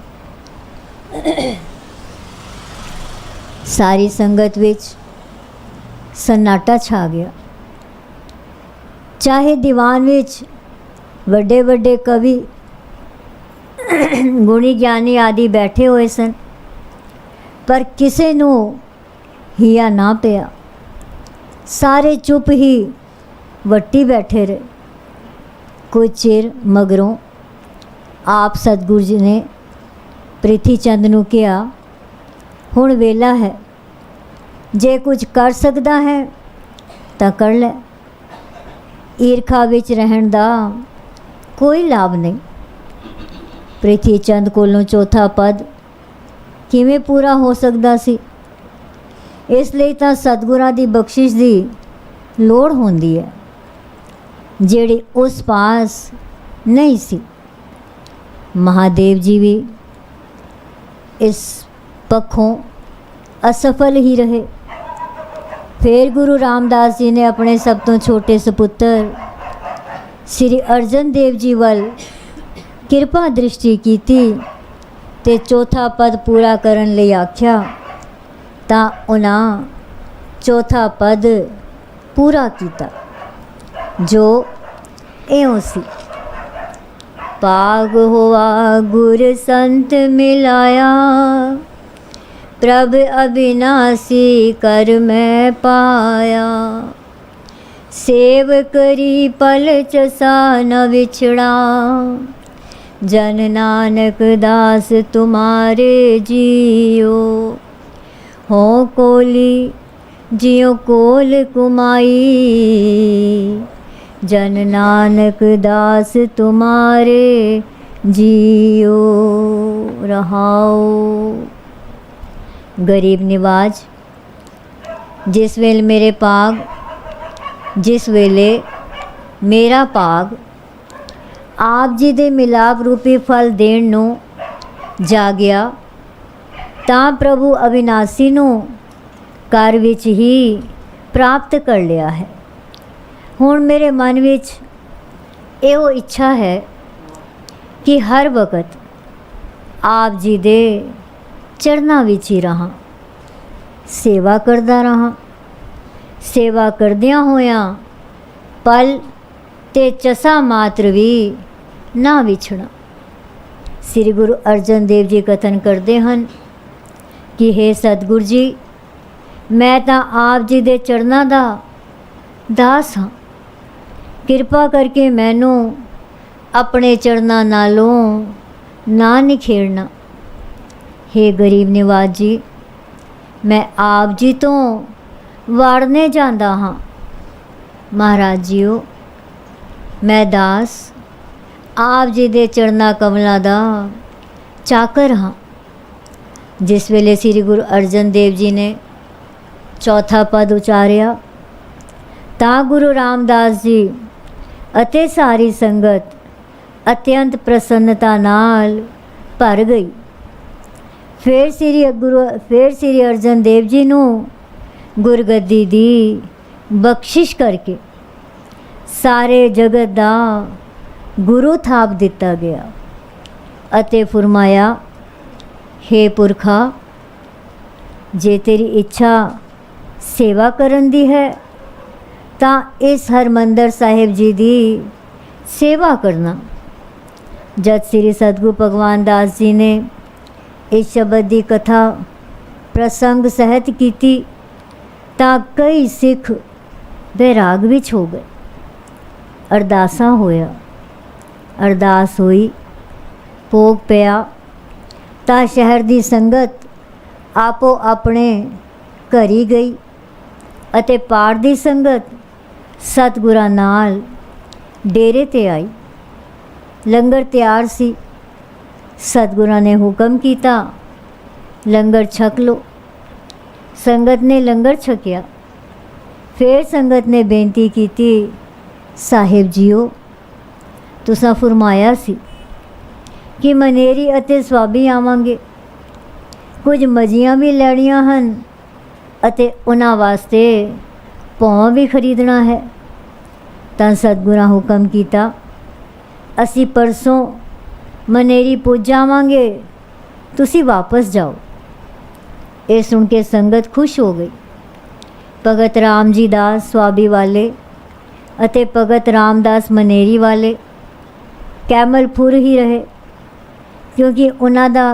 सारी संगत विच सन्नाटा छा गया। चाहे दीवान विच वड्डे वड्डे कवि गुणी ज्ञानी आदि बैठे हुए सन पर किसे नूं हिया ना पिया। सारे चुप ही वट्टी बैठे रहे। कुछ चिर मगरों आप सतगुरु जी ने ਪ੍ਰਿਥੀ ਚੰਦ ਨੂੰ ਕਿਹਾ, ਹੁਣ ਵੇਲਾ ਹੈ, ਜੇ ਕੁਝ ਕਰ ਸਕਦਾ ਹੈ ਤਾਂ ਕਰ ਲੈ। ਈਰਖਾ ਵਿੱਚ ਰਹਿਣ ਦਾ ਕੋਈ ਲਾਭ ਨਹੀਂ। ਪ੍ਰਿਥੀ ਚੰਦ ਕੋਲੋਂ ਚੌਥਾ ਪਦ ਕਿਵੇਂ ਪੂਰਾ ਹੋ ਸਕਦਾ ਸੀ? ਇਸ ਲਈ ਤਾਂ ਸਤਿਗੁਰਾਂ ਦੀ ਬਖਸ਼ਿਸ਼ ਦੀ ਲੋੜ ਹੁੰਦੀ ਹੈ ਜਿਹੜੀ ਉਸ ਪਾਸ ਨਹੀਂ ਸੀ। महादेव जी भी इस पक्षों असफल ही रहे। फिर गुरु रामदास जी ने अपने सब तो छोटे सपुत्र श्री अर्जन देव जी वल किरपा दृष्टि की ते चौथा पद पूरा करन लई आख्या तां उन्हां चौथा पद पूरा कीता जो इउं सी। पाग होआ गुर संत मिलाया, प्रभ अविनाशी कर मैं पाया। सेव करी पल चसा न विछड़ा, जन नानक दास तुम्हारे जियो। हो कोली जियो कोल कुमाई, जन नानक दास तुम्हारे जियो। रहाओ। गरीब निवाज जिस वेले मेरे पाग, जिस वेले मेरा पाग आप जी दे मिलाप रूपी फल देण नूं जागिया तां प्रभु अविनाशी नूं घर विच ही प्राप्त कर लिया है। हुण मेरे मन विच इहो इच्छा है कि हर वक्त आप जी दे चरनां विच ही रहां, सेवा करदा रहां। सेवा करदियां होयां पल ते चसा मात्र भी ना विछड़ा। श्री गुरु अर्जन देव जी कथन करते हैं कि हे सतगुरु जी, मैं तां आप जी दे चरनां दा दास हाँ, किरपा करके मैनू अपने चरनां नालों ना निखेड़ना। हे गरीब निवाज जी, मैं आप जी तो वाड़ने जांदा हाँ। महाराज जीओ, मैं दास आप जी दे चरना कमलों दा चाकर हाँ। जिस वेले श्री गुरु अर्जन देव जी ने चौथा पद उचारिया तां गुरु रामदास जी अते सारी संगत अत्यंत प्रसन्नता नाल भर गई। फिर श्री अर्जन देव जी नूं गुरगद्दी दी बख्शिश करके सारे जगत दा गुरु थाप दिता गया अते फरमाया, हे पुरखा, जे तेरी इच्छा सेवा करन दी है तां इस हरमंदर साहिब जी दी सेवा करना। जद श्री सतगुरु भगवान दास जी ने इस शब्द की कथा प्रसंग सहित की तां कई सिख बैराग विच हो गए। अरदासा होया, अरदास हुई, भोग पिया तां शहर दी संगत आपो अपने घर ही गई अते पाठ दी संगत सतगुरां नाल डेरे ते आई। लंगर तैयार सी। सतगुरां ने हुक्म किया, लंगर छक लो। संगत ने लंगर छकिया। फिर संगत ने बेनती की, साहिब जीओ, तुसां फरमाया सी कि मनेरी अते स्वाबी आवांगे, कुछ मजियां भी लैणियां हन अते उन्हां वास्ते पौं भी खरीदना है। तां सतगुरां हुक्म किया, असी परसों मनेरी पुज जावांगे, तुसी वापस जाओ। ये सुन के संगत खुश हो गई। भगत राम जी दास स्वाबी वाले अते भगत रामदास मनेरी वाले कैमलपुर ही रहे, क्योंकि उन्हां दा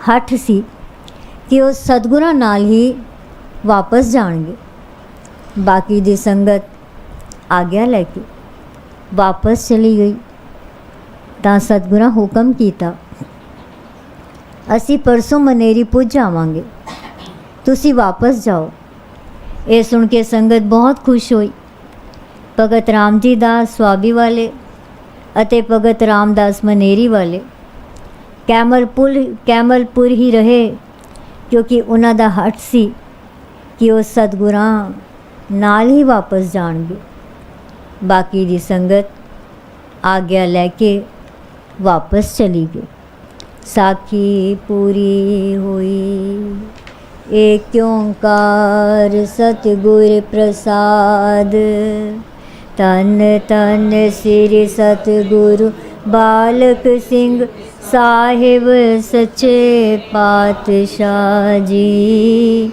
हठ सी कि वो सतगुरां नाल ही वापस जाणगे। बाकी दी संगत आग्या लैके वापस चली गई। तां सतगुरां हुक्म किया, असी परसों मनेरी पुज जावांगे, तुसी वापस जाओ। ये सुन के संगत बहुत खुश हुई। भगत राम जी दास स्वाबी वाले अते भगत रामदास मनेरी वाले कैमलपुर ही रहे, क्योंकि उन्हां दा हट सी कि वो सतगुरां नाल ही वापस जाणगे। बाकी दी संगत आग्या लैके वापस चली गई। साखी पूरी हुई, एक ओंकार सतगुर प्रसाद। तन तन श्री सतगुरु बालक सिंह साहिब सच्चे पातशाह जी।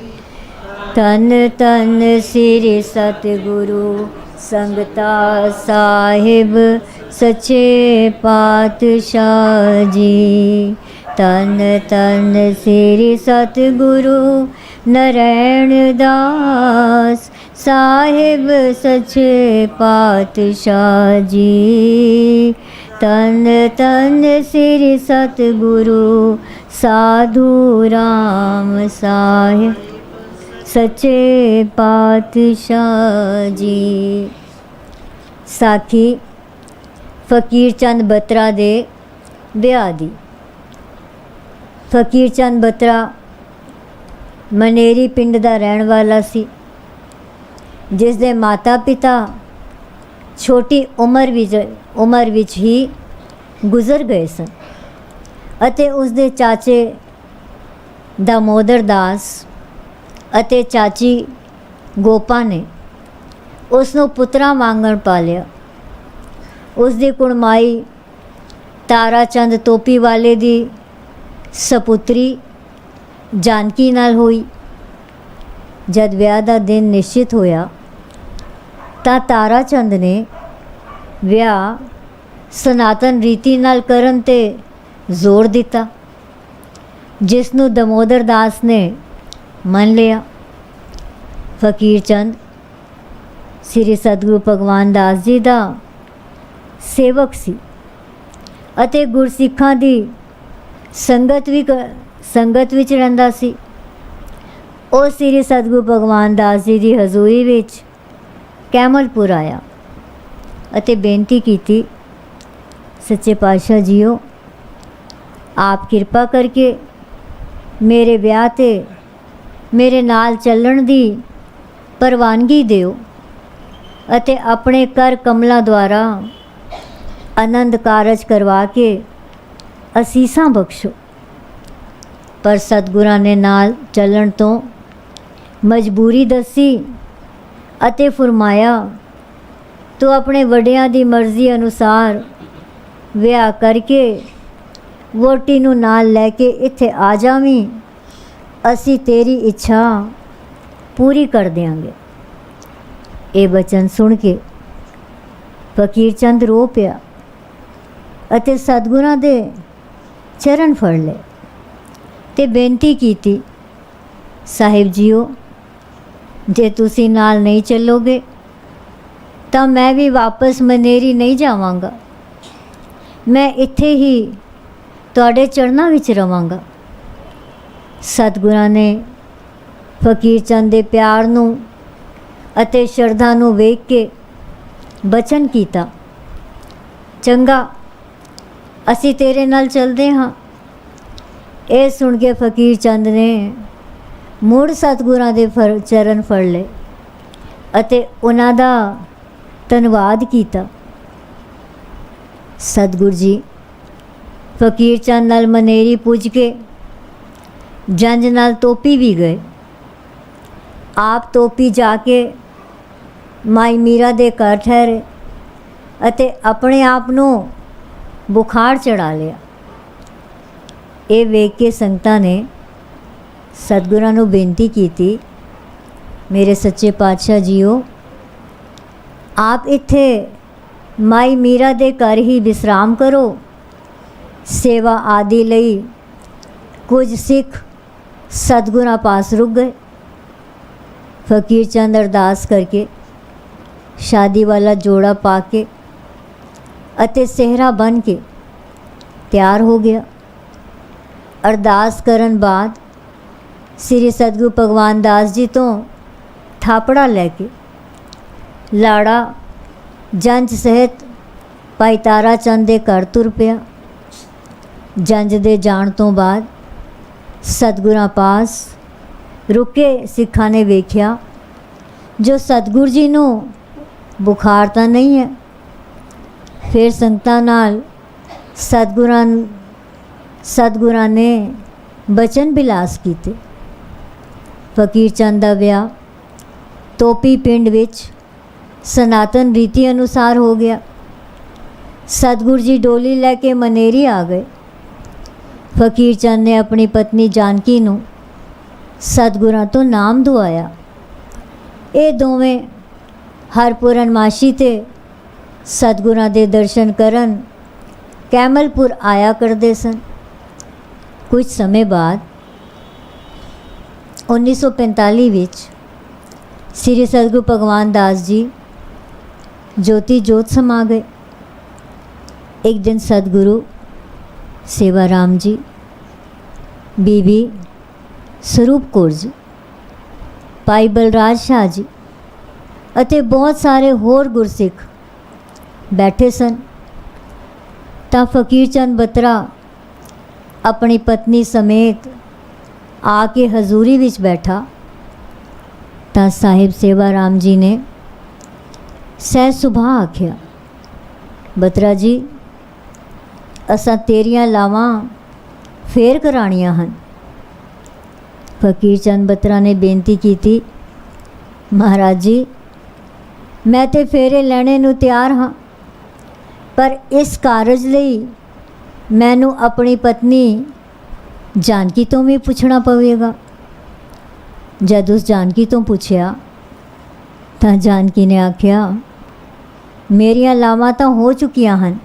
तन तन श्री सतगुरु संगता साहिब सच्चे पातशाह जी। तन तन श्री सतगुरु नारायण दास साहिब सच्चे पातशाह जी। तन तन श्री सतगुरु साधु राम साहिब सच्चे पातशाह जी। साखी फकीर चंद बत्रा दे ब्याह दी। फकीर चंद बत्रा मनेरी पिंड दा रहण वाला सी, जिस दे माता पिता छोटी उम्र विच ही गुजर गए सन अते उस दे चाचे दामोदर दास अते चाची गोपा ने उस नूं पुत्रा वांगण पालिया। उस दी कुड़माई तारा चंद टोपी वाले दी सपुत्री जानकी नाल होई। जद विआह दा दिन निश्चित होया तां तारा चंद ने विआह सनातन रीति नाल करन ते जोर दिता, जिस नूं दामोदर दास ने मन लिया। फकीर चंद श्री सतगुरु भगवान दास जी दा सेवक सी अते गुरसिखां दी संगत विच रहिंदा सी। ਉਹ ਸ੍ਰੀ ਸਤਿਗੁਰੂ ਭਗਵਾਨ ਦਾਸ ਜੀ ਦੀ ਹਜ਼ੂਰੀ ਵਿੱਚ ਕੈਮਲਪੁਰ ਆਇਆ ਅਤੇ ਬੇਨਤੀ ਕੀਤੀ, ਸੱਚੇ ਪਾਤਸ਼ਾਹ ਜੀਓ, ਆਪ ਕਿਰਪਾ ਕਰਕੇ ਮੇਰੇ ਵਿਆਹ 'ਤੇ ਮੇਰੇ ਨਾਲ ਚੱਲਣ ਦੀ ਪ੍ਰਵਾਨਗੀ ਦਿਓ ਅਤੇ ਆਪਣੇ ਕਰ ਕਮਲਾਂ ਦੁਆਰਾ ਆਨੰਦ ਕਾਰਜ ਕਰਵਾ ਕੇ ਅਸੀਸਾਂ ਬਖਸ਼ੋ। ਪਰ ਸਤਿਗੁਰਾਂ ਨੇ ਨਾਲ ਚੱਲਣ ਤੋਂ ਮਜਬੂਰੀ ਦੱਸੀ ਅਤੇ ਫਰਮਾਇਆ, ਤੂੰ ਆਪਣੇ ਵੱਡਿਆਂ ਦੀ ਮਰਜ਼ੀ ਅਨੁਸਾਰ ਵਿਆਹ ਕਰਕੇ ਵਹੁਟੀ ਨੂੰ ਨਾਲ ਲੈ ਕੇ ਇੱਥੇ ਆ ਜਾਵੀਂ, ਅਸੀਂ ਤੇਰੀ ਇੱਛਾ ਪੂਰੀ ਕਰ ਦਿਆਂਗੇ। ਇਹ ਬਚਨ ਸੁਣ ਕੇ ਫਕੀਰ ਚੰਦ ਰੋ ਪਿਆ ਅਤੇ ਸਤਿਗੁਰਾਂ ਦੇ ਚਰਨ ਫੜ ਲਏ ਤੇ ਬੇਨਤੀ ਕੀਤੀ, ਸਾਹਿਬ ਜੀਓ, ਜੇ ਤੁਸੀਂ ਨਾਲ ਨਹੀਂ ਚੱਲੋਗੇ ਤਾਂ ਮੈਂ ਵੀ ਵਾਪਸ ਮਨੇਰੀ ਨਹੀਂ ਜਾਵਾਂਗਾ। ਮੈਂ ਇੱਥੇ ਹੀ ਤੁਹਾਡੇ ਚਰਨਾਂ ਵਿੱਚ ਰਵਾਂਗਾ। ਸਤਿਗੁਰਾਂ ਨੇ ਫਕੀਰ ਚੰਦ ਦੇ ਪਿਆਰ ਨੂੰ ਅਤੇ ਸ਼ਰਧਾ ਨੂੰ ਵੇਖ ਕੇ ਬਚਨ ਕੀਤਾ, ਚੰਗਾ, ਅਸੀਂ ਤੇਰੇ ਨਾਲ ਚੱਲਦੇ ਹਾਂ। ਇਹ ਸੁਣ ਕੇ ਫਕੀਰ ਚੰਦ ਨੇ ਮੁੜ ਸਤਿਗੁਰਾਂ ਦੇ ਚਰਨ ਫੜ ਲਏ ਅਤੇ ਉਹਨਾਂ ਦਾ ਧੰਨਵਾਦ ਕੀਤਾ। ਸਤਿਗੁਰ ਜੀ ਫਕੀਰ ਚੰਦ ਨਾਲ ਮਨੇਰੀ ਪੁੱਜ ਕੇ ਜੰਝ ਨਾਲ ਤੋਪੀ ਵੀ ਗਏ। ਆਪ ਤੋਪੀ ਜਾ ਕੇ ਮਾਈ ਮੀਰਾ ਦੇ ਘਰ ਠਹਿਰੇ ਅਤੇ ਆਪਣੇ ਆਪ ਨੂੰ ਬੁਖਾਰ ਚੜਾ ਲਿਆ। ਇਹ ਵੇਖ ਕੇ ਸੰਗਤਾਂ ਨੇ ਸਤਿਗੁਰਾਂ ਨੂੰ ਬੇਨਤੀ ਕੀਤੀ, ਮੇਰੇ ਸੱਚੇ ਪਾਤਸ਼ਾਹ ਜੀਓ, ਆਪ ਇੱਥੇ ਮਾਈ ਮੀਰਾ ਦੇ ਘਰ ਹੀ ਵਿਸਰਾਮ ਕਰੋ। ਸੇਵਾ ਆਦਿ ਲਈ ਕੁਝ ਸਿੱਖ ਸਤਿਗੁਰਾਂ ਪਾਸ ਰੁਕ ਗਏ। ਫਕੀਰ ਚੰਦ ਅਰਦਾਸ ਕਰਕੇ ਸ਼ਾਦੀ ਵਾਲਾ ਜੋੜਾ ਪਾ ਕੇ ਅਤੇ ਸਿਹਰਾ ਬਣ ਕੇ ਤਿਆਰ ਹੋ ਗਿਆ। ਅਰਦਾਸ ਕਰਨ ਬਾਅਦ ਸ੍ਰੀ ਸਤਿਗੁਰੂ ਭਗਵਾਨ ਦਾਸ ਜੀ ਤੋਂ ਥਾਪੜਾ ਲੈ ਕੇ ਲਾੜਾ ਜੰਝ ਸਹਿਤ ਭਾਈ ਤਾਰਾ ਚੰਦ ਦੇ ਘਰ ਤੁਰ ਪਿਆ। ਜੰਝ ਦੇ ਜਾਣ ਤੋਂ ਬਾਅਦ ਸਤਿਗੁਰਾਂ ਪਾਸ ਰੁਕੇ ਸਿੱਖਾਂ ਨੇ ਵੇਖਿਆ, ਜੋ ਸਤਿਗੁਰ ਜੀ ਨੂੰ ਬੁਖਾਰ ਤਾਂ ਨਹੀਂ ਹੈ। ਫਿਰ ਸੰਗਤਾਂ ਨਾਲ ਸਤਿਗੁਰਾਂ ਨੇ ਬਚਨ ਬਿਲਾਸ ਕੀਤੇ ਫਕੀਰ ਚੰਦ ਦਾ ਵਿਆਹ ਤੋਪੀ ਪਿੰਡ ਵਿੱਚ ਸਨਾਤਨ ਰੀਤੀ ਅਨੁਸਾਰ ਹੋ ਗਿਆ। ਸਤਿਗੁਰੂ ਜੀ ਡੋਲੀ ਲੈ ਕੇ ਮਨੇਰੀ ਆ ਗਏ। ਫਕੀਰ ਚੰਦ ਨੇ ਆਪਣੀ ਪਤਨੀ ਜਾਨਕੀ ਨੂੰ ਸਤਿਗੁਰਾਂ ਤੋਂ ਨਾਮ ਦਵਾਇਆ। ਇਹ ਦੋਵੇਂ ਹਰ ਪੂਰਨਮਾਸ਼ੀ 'ਤੇ ਸਤਿਗੁਰਾਂ ਦੇ ਦਰਸ਼ਨ ਕਰਨ ਕੈਮਲਪੁਰ ਆਇਆ ਕਰਦੇ ਸਨ। ਕੁਝ ਸਮੇਂ ਬਾਅਦ 1945 ਵਿੱਚ ਸ੍ਰੀ ਸਤਿਗੁਰੂ ਭਗਵਾਨ ਦਾਸ ਜੀ ਜੋਤੀ ਜੋਤ ਸਮਾ ਗਏ। एक दिन सतगुरु सेवाराम जी, बीबी ਸਰੂਪ ਕੌਰ जी, ਭਾਈ ਬਲਰਾਜ ਸ਼ਾਹ ਜੀ ਅਤੇ ਬਹੁਤ ਸਾਰੇ ਹੋਰ ਗੁਰਸਿੱਖ ਬੈਠੇ ਸਨ। ਤਾਂ ਫਕੀਰ ਚੰਦ ਬਤਰਾ ਆਪਣੀ ਪਤਨੀ ਸਮੇਤ ਆ ਕੇ ਹਜ਼ੂਰੀ ਵਿੱਚ ਬੈਠਾ। ਤਾਂ ਸਾਹਿਬ ਸੇਵਾਰਾਮ ਜੀ ਨੇ ਸਹਿਜ ਸੁਭਾਅ ਆਖਿਆ, ਬਤਰਾ ਜੀ ਅਸਾਂ ਤੇਰੀਆਂ ਲਾਵਾਂ ਫੇਰ ਕਰਾਣੀਆਂ ਹਨ। ਫਕੀਰ ਚੰਦ ਬਤਰਾ ਨੇ ਬੇਨਤੀ ਕੀਤੀ, ਮਹਾਰਾਜ ਜੀ ਮੈਂ ਤੇ ਫੇਰੇ ਲੈਣੇ ਨੂੰ ਤਿਆਰ ਹਾਂ, ਪਰ ਇਸ ਕਾਰਜ ਲਈ ਮੈਨੂੰ ਆਪਣੀ ਪਤਨੀ ਜਾਨਕੀ ਤੋਂ ਵੀ ਪੁੱਛਣਾ ਪਵੇਗਾ। ਜਦ ਉਸ ਜਾਨਕੀ ਤੋਂ ਪੁੱਛਿਆ ਤਾਂ ਜਾਨਕੀ ਨੇ ਆਖਿਆ, ਮੇਰੀਆਂ ਲਾਵਾਂ ਤਾਂ ਹੋ ਚੁੱਕੀਆਂ ਹਨ,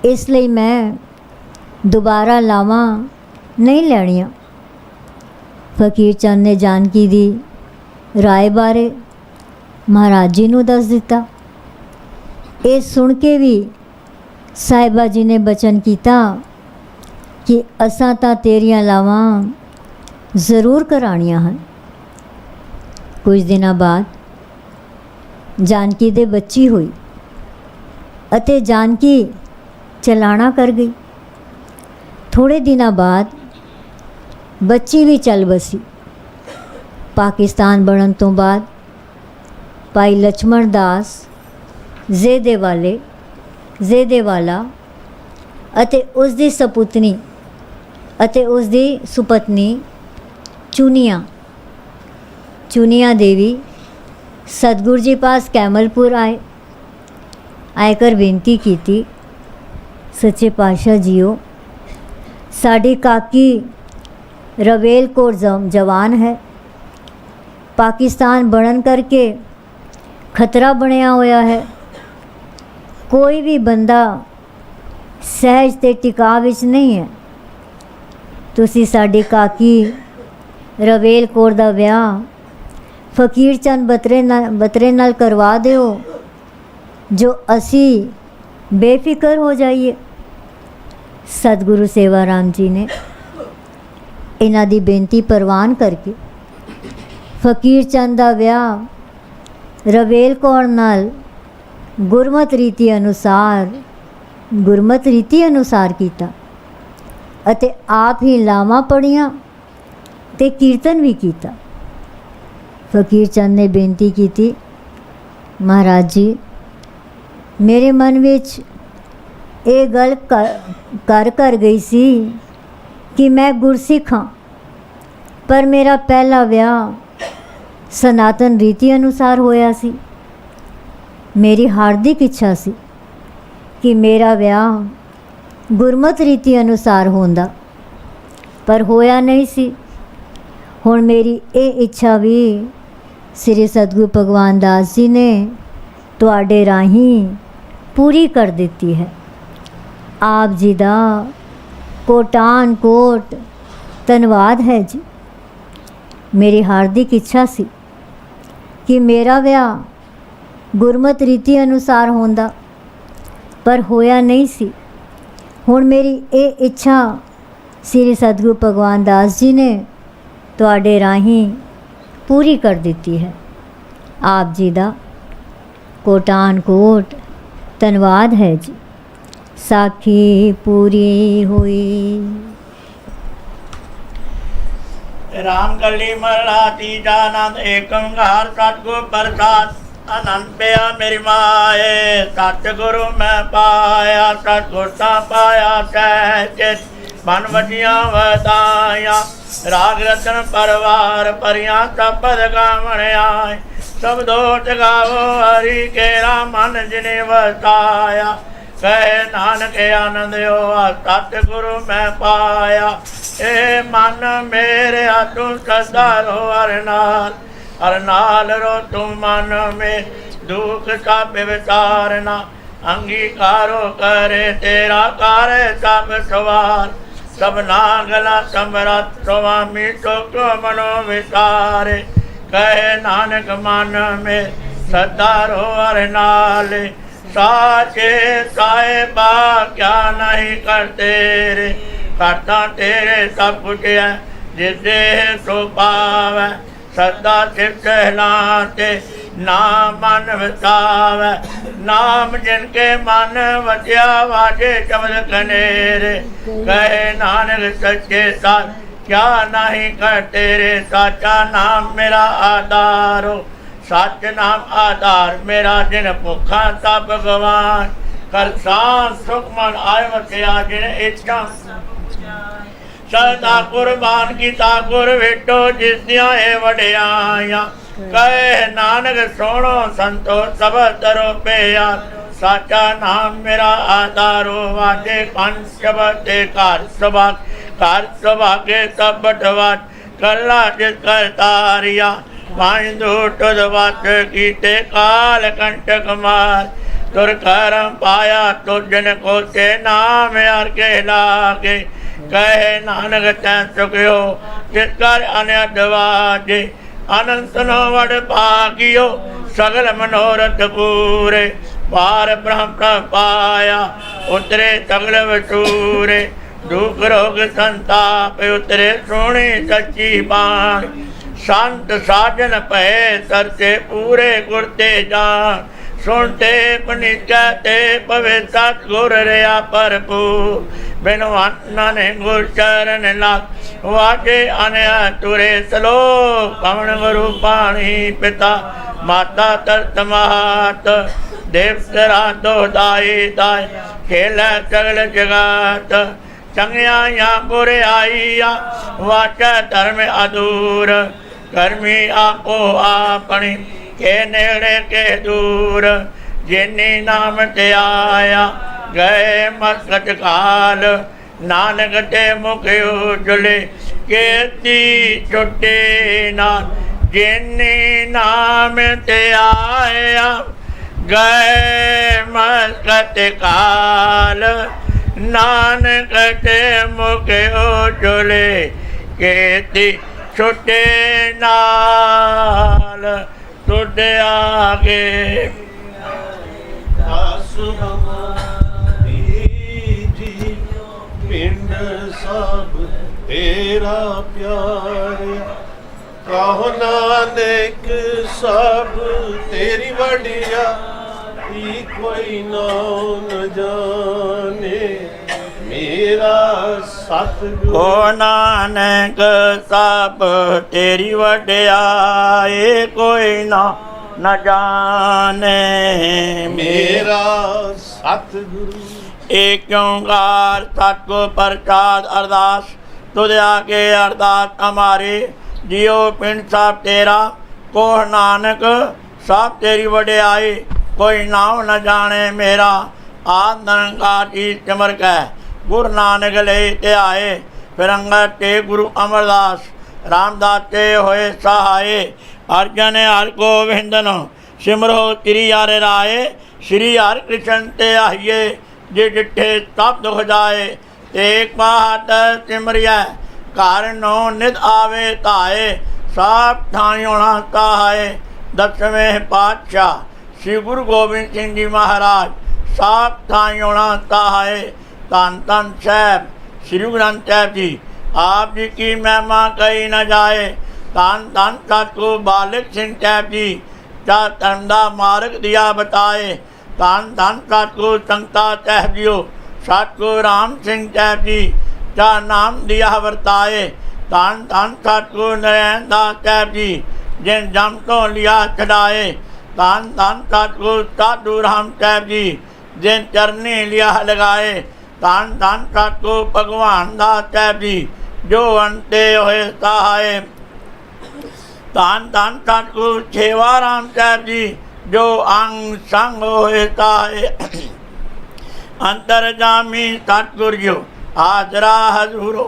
ਇਸ ਲਈ ਮੈਂ ਦੁਬਾਰਾ ਲਾਵਾਂ ਨਹੀਂ ਲੈਣੀਆਂ। ਫਕੀਰ ਚੰਦ ਨੇ ਜਾਨਕੀ ਦੀ ਰਾਏ ਬਾਰੇ ਮਹਾਰਾਜ ਜੀ ਨੂੰ ਦੱਸ ਦਿੱਤਾ। ਇਹ ਸੁਣ ਕੇ ਵੀ ਸਾਹਿਬਾ ਜੀ ਨੇ ਬਚਨ ਕੀਤਾ ਕਿ ਅਸਾਂ ਤਾਂ ਤੇਰੀਆਂ ਲਾਵਾਂ ਜ਼ਰੂਰ ਕਰਾਣੀਆਂ ਹਨ। ਕੁਝ ਦਿਨਾਂ ਬਾਅਦ ਜਾਨਕੀ ਦੇ ਬੱਚੀ ਹੋਈ ਅਤੇ ਜਾਨਕੀ ਚਲਾਣਾ ਕਰ ਗਈ। ਥੋੜੇ ਦਿਨਾਂ ਬਾਅਦ ਬੱਚੀ ਵੀ ਚੱਲ ਬਸੀ। ਪਾਕਿਸਤਾਨ ਬਣਨ ਤੋਂ ਬਾਅਦ ਭਾਈ ਲਛਮਣ ਦਾਸ ਜ਼ੇਦੇਵਾਲਾ ਅਤੇ ਉਸ ਦੀ ਸਪੁਤਨੀ ਅਤੇ ਉਸ ਦੀ ਸੁਪਤਨੀ ਚੁਨੀਆਂ ਦੇਵੀ ਸਤਿਗੁਰੂ ਜੀ ਪਾਸ ਕੈਮਲਪੁਰ ਆਏ ਕਰ ਬੇਨਤੀ ਕੀਤੀ, ਸੱਚੇ ਪਾਤਸ਼ਾਹ ਜੀਓ ਸਾਡੀ ਕਾਕੀ ਰਵੇਲ ਕੌਰ ਜਵਾਨ ਹੈ। ਪਾਕਿਸਤਾਨ ਬਣਨ ਕਰਕੇ ਖਤਰਾ ਬਣਿਆ ਹੋਇਆ ਹੈ। ਕੋਈ ਵੀ ਬੰਦਾ ਸਹਿਜ ਤੇ ਟਿਕਾ ਵਿੱਚ ਨਹੀਂ ਹੈ। ਤੁਸੀਂ ਸਾਡੀ ਕਾਕੀ ਰਵੇਲ ਕੌਰ ਦਾ ਵਿਆਹ ਫਕੀਰ ਚੰਦ ਬਤਰੇ ਨਾਲ ਕਰਵਾ ਦਿਓ, ਜੋ ਅਸੀਂ ਬੇਫਿਕਰ ਹੋ ਜਾਈਏ। ਸਤਿਗੁਰੂ ਸੇਵਾਰਾਮ ਜੀ ਨੇ ਇਹਨਾਂ ਦੀ ਬੇਨਤੀ ਪ੍ਰਵਾਨ ਕਰਕੇ ਫਕੀਰ ਚੰਦ ਦਾ ਵਿਆਹ ਰਵੇਲ ਕੌਰ ਨਾਲ ਗੁਰਮਤ ਰੀਤੀ ਅਨੁਸਾਰ ਕੀਤਾ ਅਤੇ ਆਪ ਹੀ ਲਾਵਾਂ ਪੜ੍ਹੀਆਂ ਤੇ ਕੀਰਤਨ ਵੀ ਕੀਤਾ। ਫਕੀਰ ਚੰਦ ਨੇ ਬੇਨਤੀ ਕੀਤੀ, ਮਹਾਰਾਜ ਜੀ ਮੇਰੇ ਮਨ ਵਿੱਚ ਇਹ ਗੱਲ ਕਰ ਗਈ ਸੀ ਕਿ ਮੈਂ ਗੁਰਸਿੱਖ ਹਾਂ, ਪਰ ਮੇਰਾ ਪਹਿਲਾ ਵਿਆਹ ਸਨਾਤਨ ਰੀਤੀ ਅਨੁਸਾਰ ਹੋਇਆ ਸੀ। ਮੇਰੀ ਹਾਰਦਿਕ ਇੱਛਾ ਸੀ ਕਿ ਮੇਰਾ ਵਿਆਹ ਗੁਰਮਤ ਰੀਤੀ ਅਨੁਸਾਰ ਹੁੰਦਾ, ਪਰ ਹੋਇਆ ਨਹੀਂ ਸੀ। ਹੁਣ ਮੇਰੀ ਇਹ ਇੱਛਾ ਵੀ ਸ੍ਰੀ ਸਤਿਗੁਰੂ ਭਗਵਾਨ ਦਾਸ ਜੀ ਨੇ ਤੁਹਾਡੇ ਰਾਹੀਂ ਪੂਰੀ ਕਰ ਦਿੱਤੀ ਹੈ। ਆਪ ਜੀ ਦਾ ਕੋਟਾਨ ਕੋਟ ਧੰਨਵਾਦ ਹੈ ਜੀ। ਮੇਰੀ ਹਾਰਦਿਕ ਇੱਛਾ ਸੀ ਕਿ ਮੇਰਾ ਵਿਆਹ ਗੁਰਮਤ ਰੀਤੀ ਅਨੁਸਾਰ ਹੁੰਦਾ, ਪਰ ਹੋਇਆ ਨਹੀਂ ਸੀ। ਹੁਣ ਮੇਰੀ ਇਹ ਇੱਛਾ ਸ੍ਰੀ ਸਤਿਗੁਰੂ ਭਗਵਾਨ ਦਾਸ ਜੀ ਨੇ ਤੁਹਾਡੇ ਰਾਹੀਂ ਪੂਰੀ ਕਰ ਦਿੱਤੀ ਹੈ। ਆਪ ਜੀ ਦਾ ਕੋਟਾਨ ਕੋਟ ਧੰਨਵਾਦ ਹੈ ਜੀ। ਸਾਖੀ ਪੂਰੀ ਹੋਈ। ਰਾਮ ਗਲੀ ਮਹਲਾ ਤੀਜਾ ਆਨੰਦ ਏਕ ਓੰਕਾਰ ਸਤਿਗੁਰ ਪ੍ਰਸਾਦ ਆਨੰਦ ਪਿਆ ਮੇਰੀ ਮਾਏ। ਸਤਿਗੁਰੂ ਮੈਂ ਪਾਇਆ ਸਤਿਗੁਰ ਤਾਂ ਪਾਇਆ ਸਹਿਜ मन वजिया वताया राग रतन परवार परिया तपद गावण आए सब दोष गावो हरि केरा मन जिने वसाया कहे नानक आनंद हो सतगुरु मैं पाया ए मन मेरे तू सदा रो हर नाल रो तू मन में दुख सब विचारना अंगीकारो करे तेरा कार्य सब सवार सब नागला समरत स्वामी तो मनो विचारे कहे नानक मन में सदा रो हर नाल साचे साहेबा क्या नहीं करते रे करता तेरे सब कुछ है जिसे तो पावे सदा सिर कहलाते नाम मन बसावे नाम जिनके मन वज्या वाजे शब्द कनेरे कहे नानक सच्चे साथ क्या नहीं करते रे साचा नाम मेरा आधारो सच नाम आधार मेरा जिन भुखा ता भगवान कर शांत सुख मन आय वसिया जिन इच्छा सदा कुर्बान की ताकुर वेटो जिसदियां ए वडियाया कहे नानक सोनो संतो सब तरो पेया साचा नाम मेरा आधारो वाजे पंच शब्द कार सभागे सब बटवाट कला जिस करतारिया कीते काल कंटक मार तुर करम पाया तुझन को ते नाम यार के लागे कहे नानक तैं चुकियो जिस कर अनदवाजे अनंत नो वड भागियो सगल मनोरथ पूरे पार ब्रह्म पाया उतरे सगल वसूरे दुख रोग संताप उतरे सोनी सच्ची बाण संत साजन पै तरते पूरे गुरते जान सुनते पनिचते पवे सतगुर रया भरपूर बिनु अन्ना ने गुर चरण लाग वाजे अनया तुरे सलो पवन गुरु पाणी पिता माता तरत महात देवतरा दो दाई दाय खेल सगल जगात चंगिया या बुरे आईया वाचा धर्म अधूर कर्मी आपो आपनी के नेड़े के दूर जिनी नाम ते आया गए मस्कट काल नानक ते मुख उजले केती छुटे ना जिनी नाम ते आया गए मस्कट काल नानक ते मुख उजले केती छुटे नाल टुट आगे पिंड सब तेरा प्यार कहो नानक सब तेरी वडिया कोई नाम न जाने मेरा सतगुरु ओ नानक सब तेरी वडियाई कोई न जाने मेरा सतगुरु एक ओंकार सतगुर प्रसाद अरदास तुझ आगे अरदास हमारी जियो पिंड सब तेरा कोह नानक सब तेरी वडियाई कोई नाम न जाने मेरा आद निरंकार की सिमर कह गुरु नानक ले ते आए फिरंगत ते गुरु अमरदास रामदास ते होए सहाय अर्जन हर गोविंदन सिमरो श्री हर राय श्री हर कृष्ण ते आइए जे डिठे तब दुख जाए एक बात सिमरिया घर नो नित आवे ताए सब ठाई होना ताए 10वें पातशाह श्री गुरु गोबिंद सिंह जी महाराज साफ ठाई होना ताए धन धन साहब श्री गुरु ग्रंथ साहब जी आप जी की महिमा कही न जाए धन धन सतगुरु बालिक सिंह साहब जी जा धर्म का मार्ग दिया बताए धन धन सतगुरु संगता साहब जी सतगुरु राम सिंह साहब जी जा नाम दिया वर्ताए धन धन सतगुरु नारायण दास साहब जी जिन जम तो लिया छड़ाए धन धन सतगुरु साधु राम साहब जी जिन चरनी लिया लगाए ਧੰਨ ਧੰਨ ਸਤਿਗੁਰੂ ਭਗਵਾਨ ਦਾਸ ਸਾਹਿਬ ਜੀ ਜੋ ਅੰਤੇ ਹੋਏ ਸਹਾਏ। ਧੰਨ ਧੰਨ ਸਤਿਗੁਰੂ ਛੇਵਾ ਰਾਮ ਸਾਹਿਬ ਜੀ ਜੋ ਅੰਗ ਸੰਗ ਹੋਏ ਸਹਾਏ। अंतरजामी सतगुर जो हाजरा हजूरो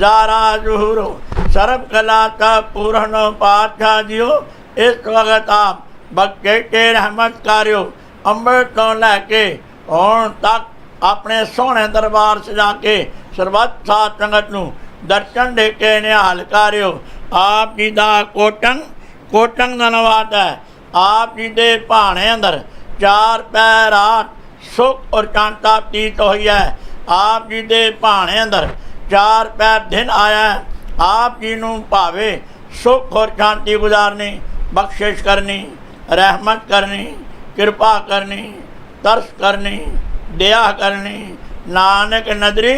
जारा जहूरो सर्व कला का पूर्ण पातशाह जियो। इस वक्त आप बख्शे के रहमत कार्यो अंबर तो लैके हुण तक अपने सोहने दरबार सजा के सरबत साध संगत नूं दर्शन दे के निहाल कार्यो। आप जी दा कोटंग धन्नवाद है। आप जी दे भाणे अंदर 4 पैर 8 सुख और शांता प्रीत हुई है। आप जी दे भाणे अंदर 4 पैर दिन आया है। आप जी नूं भावे सुख और शांति गुजारनी, बख्शिश करनी, रहमत करनी, कृपा करनी, तरस करनी, दया करनी, नानक नदरी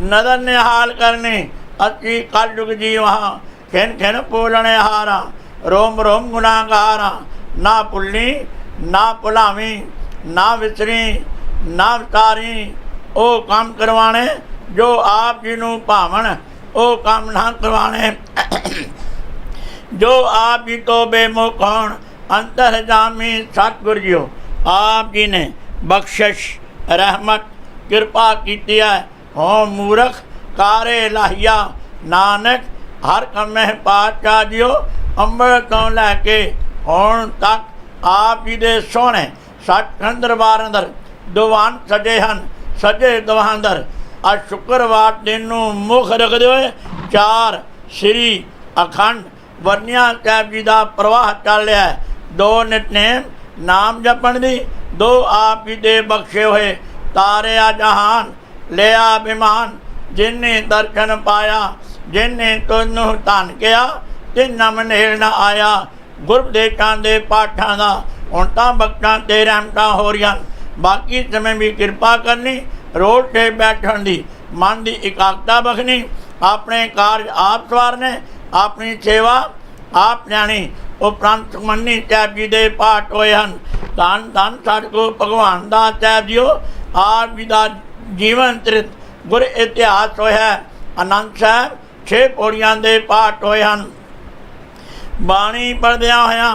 नदर निहाल करनी। अति कलयुग जी वहाँ खिन खिन बोलने हारा रोम रोम गुनाहगारा। ना भुल्ली ना भुलावी ना विसरी ना वितारी ओ काम करवाने जो आप जी नूं भावन ओ काम ना करवाने जो आप जी तो बेमुख होण। अंतरजामी सतगुर जी आप जी ने बख्शिश रहमत कृपा की है। हो मूर्ख कारे लाहिया नानक हर कमे पातशाह जियो। अंबर तो लैके हुण तक आप जी दे सोहणे सचखंड दरबार अंदर दीवान सजे हन। सजे दीवान अंदर अज शुक्रवार दिन नूं मुख रखते हुए 4 श्री अखंड वर्निया साहिब जी का प्रवाह चल रहा है। 2 नितनेम नाम जपण दी, 2 आप जी दे बख्शे हुए तारिया जहान लिया अभिमान। जिन्हें दर्शन पाया जिन्हें तुनू धन किया तिन्ना मनेल न आया। गुरदेशां दे पाठां दा हुण तां बख्शां ते रहमतां हो रहीआं। बाकी समय भी कृपा करनी, रोड ते बैठण दी मन की एकाग्रता बखनी, अपने कार्य आप सवारने, अपनी सेवा आप जानी। उपरंत सुखमनी साहिब जी दे पाठ होए हन। धन धन सतगुरू भगवान दास साहिब जीओ आप जी का जीवन चरित गुर इतिहास होया। आनंद साहिब 6 पौड़ियां दे पाठ होए हन। बाणी पढ़दिया होया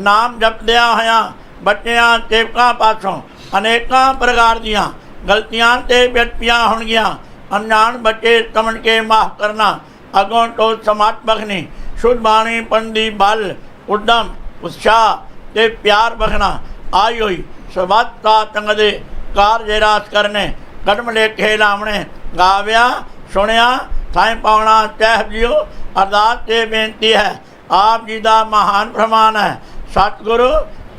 नाम जपदिया होया बच्चियां सेवकां पासों अनेकां प्रकार दियां गलतियां ते व्यक्तियां होणगियां। अनजान बच्चे समझ के माफ़ करना, अगों तो समर्थ बखनी। शुद्ध बाणी पंदी बल उद्यम उत्साह ते प्यार बखना। आई हुई सबत का तंगदे कार्य रास करने कदम लेखे लावणे। गाव्या सुनिया थाई पावना साहिब जीओ अरदास से बेनती है। आप जी का महान प्रमाण है। सतगुरु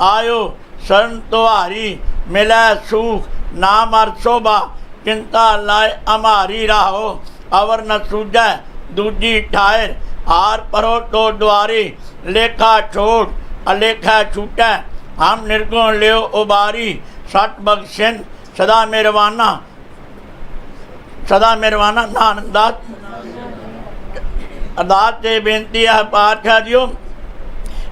आयो शरण तुहारी मिलै सुख नाम अर शोभा। चिंता लाए अमारी राहो अवर न सूझै दूजी ठायर। हार परो तो द्वारी लेखा छोड़ अलेखा छूटै। हम निर्गुण लियो उबारी सत बख्शिन सदा मेरवाना नानक दास। अरदास से बेनती है पातशाह जीओ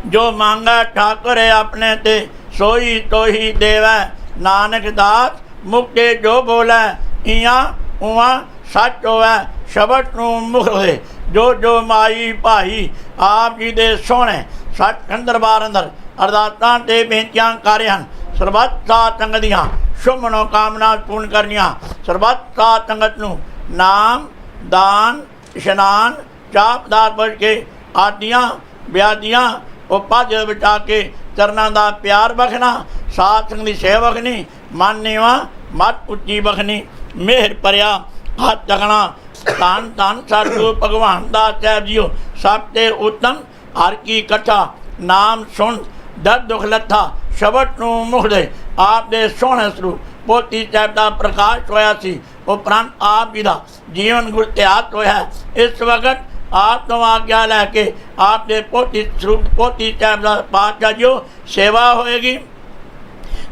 जो मांगा ठाकुर है अपने ते सोई तो ही देवै। नानक दास मुक्ते जो बोलै इयां उआं सच होवै। शबद नूं मुख होए जो जो माई भाई। आप जी दे सोहणे सचखंड दरबार अंदर अरदासां ते बेनतियां कर रहे हन। सरबत साध संगत दियां शुभ मनोकामना पूर्ण करनियां। सरबत साध संगत नूं नाम दान इशनान चाह पदार्थ बच के आदियां ब्यादियां उपाध्य बचा के चरना का प्यार बखना। साथ संग की सेवा बखनी। मन नीवा मत उच्ची बखनी। मेहर परिया हाथ तकना। धन धन सतगुरू भगवान दास साहिब जीओ सब ते उत्तम हर की कथा नाम सुन दर्द दुख लथा। शबद नूं मुख दे आप दे सोहणे स्वरूप पोती साहिब का प्रकाश होया सी। उपरंत आप जी का जीवन गुर इतिहास होया। इस वक्त आप तो आज्ञा लैके आप दे पोती स्वरूप पोती साहिब का पातशाह जीओ सेवा होएगी।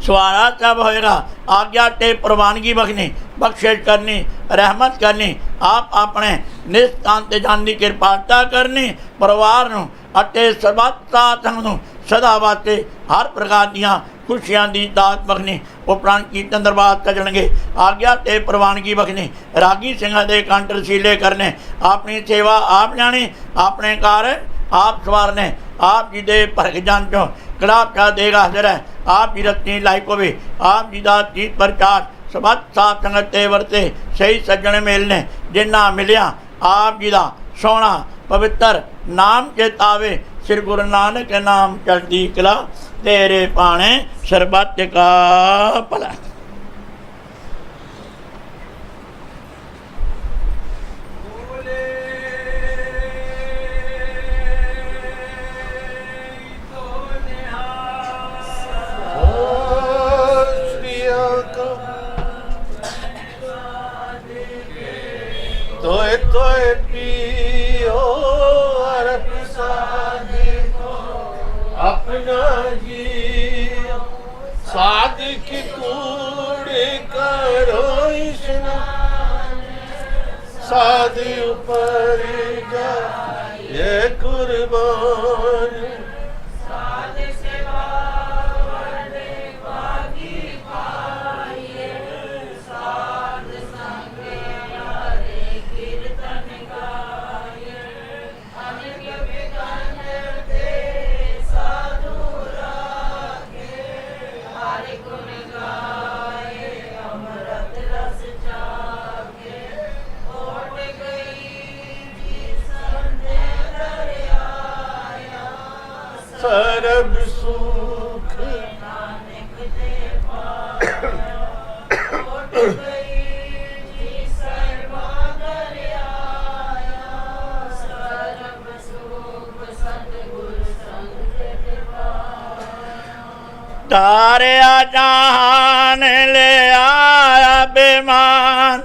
सवारा सब होएगा। आज्ञा ते प्रवानगी बखनी बख्शिश करनी रहमत करनी। आप अपने निस्तान ते जान की कृपालता करनी। परिवार नूं अते सरबत साध संगत नूं सदा वास्ते हर प्रकार दियां खुशियां दी दात बखनी। उपरांत कीर्तन दरबार सजणगे। आग्या ते प्रवानगी बखनी। रागी सिंह दे कंठ रसीले करने। अपनी सेवा आप जाने, अपने कार आप सवारने। आप जी दे भरग जन चो कड़ा प्या देगा हाजिर है। आप जी रत्नी लाई को भी आप जी का जीत प्रचार सबत साथ संगत ते वरते। सही सज्जण मिलने जिन्ना मिलिया आप जी का सोहना पवित्र नाम चेतावे। श्री गुरु नानक के नाम चलती कला तेरे पाने सरबत का भला। तोय तोय पियो अरप साधे को अपना जी सादिक कूड़ करो स्नान साध ऊपर जा ये कुर्बान सरब सुख तारिया जहान ले आया बेमान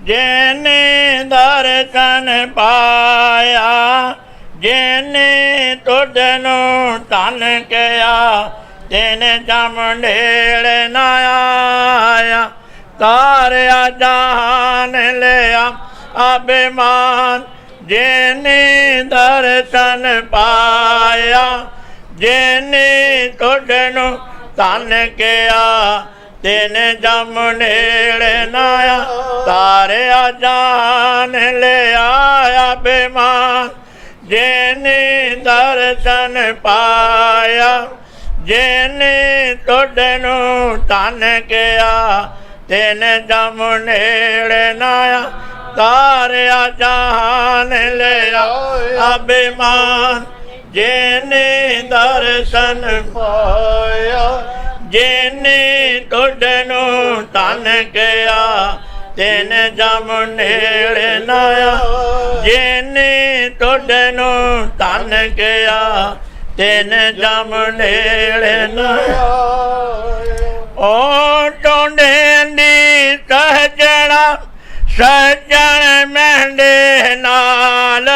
जिने दर्शन पाया। जिने तुझनु धन किया तिन जमडेल न आया। तारिया जहान लिया अभिमान जिने दर्शन पाया। जिने तुझनु धन किया तिन जमडेल न आया। तारिया जहान लिया अभिमान जिने दर्शन पाया। जिने तुझनु धन किया तिन जमनेड़ नाया। तारिया जहान लिया अभिमान जिने दर्शन पाया। जिने तुझनु धन किया तिन जमनेड़ नाया। जिने तुझनु धन किया तिन जमनेड़ नाया। ओ टोंडे दी सहजड़ा सज्जन मेंढे नाल।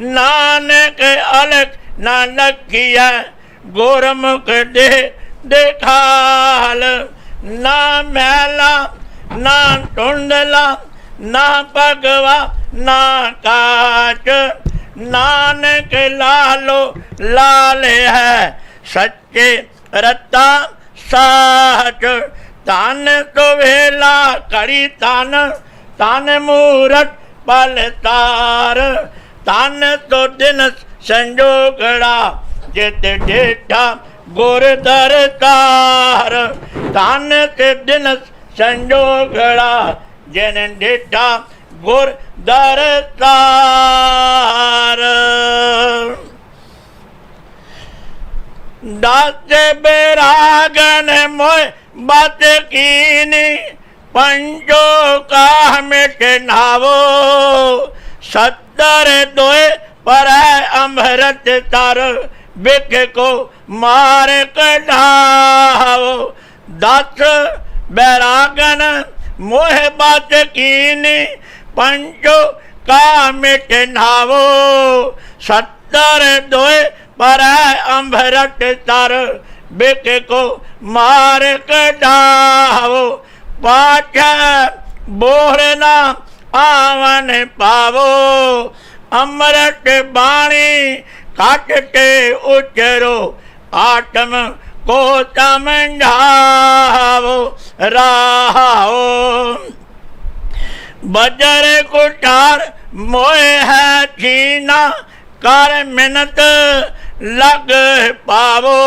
नानक अलख ना लखिया गुरमुख दे देखाल। ना मैला ना टुंडला ना भगवा ना काच। नानक लालो लाल है सच्चे रता साच। तन तो वेला कड़ी तन तन मूरत पल तार। तन तो दिन संजोगड़ा जित डेठा गुर दरतार। तन के दिन संजोगड़ा जिन डेठा गुर दरतार। दास बैरागन मोय बात कीनी पंचो का मिट नावो। सत्तर दोए पर अमृत तर बिक को मार कढ़ावो। दस बैरागन मोह बात कीनी पंचो का मिट नावो। सत्तर दोए पर अमृत तर बिक को मार कढ़ावो। पाठ बोहरना आवन पावो। अमृत बाणी काटते उचरो आत्म को समझावो राहो। बजर कुठार मोह है छीना कर मिनत लग पावो।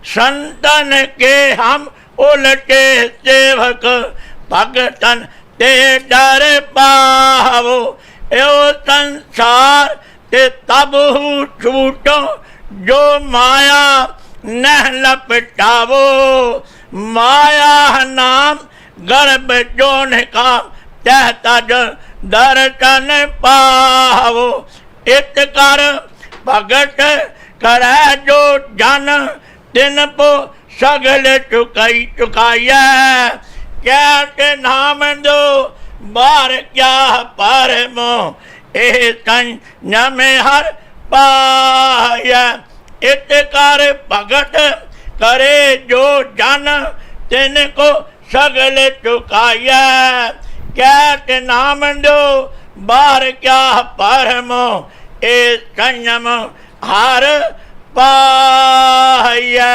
संतन के हम उलटे सेवक भगतन ते डर पावो। यो संसार ते तब छूटो जो माया न लपटावो। माया नाम गर्भ जोन का कहता दर्शन पावो। इत कर भगत करे जो जन तिन पो सगल चुकाइया। क्या के नाम दो बार क्या परमो ए संयम हर पाया। इत कर भगत करे जो जन तिन को सगल चुकाइया। क्या के नाम दो बार क्या परमो ए संयम हर पाया।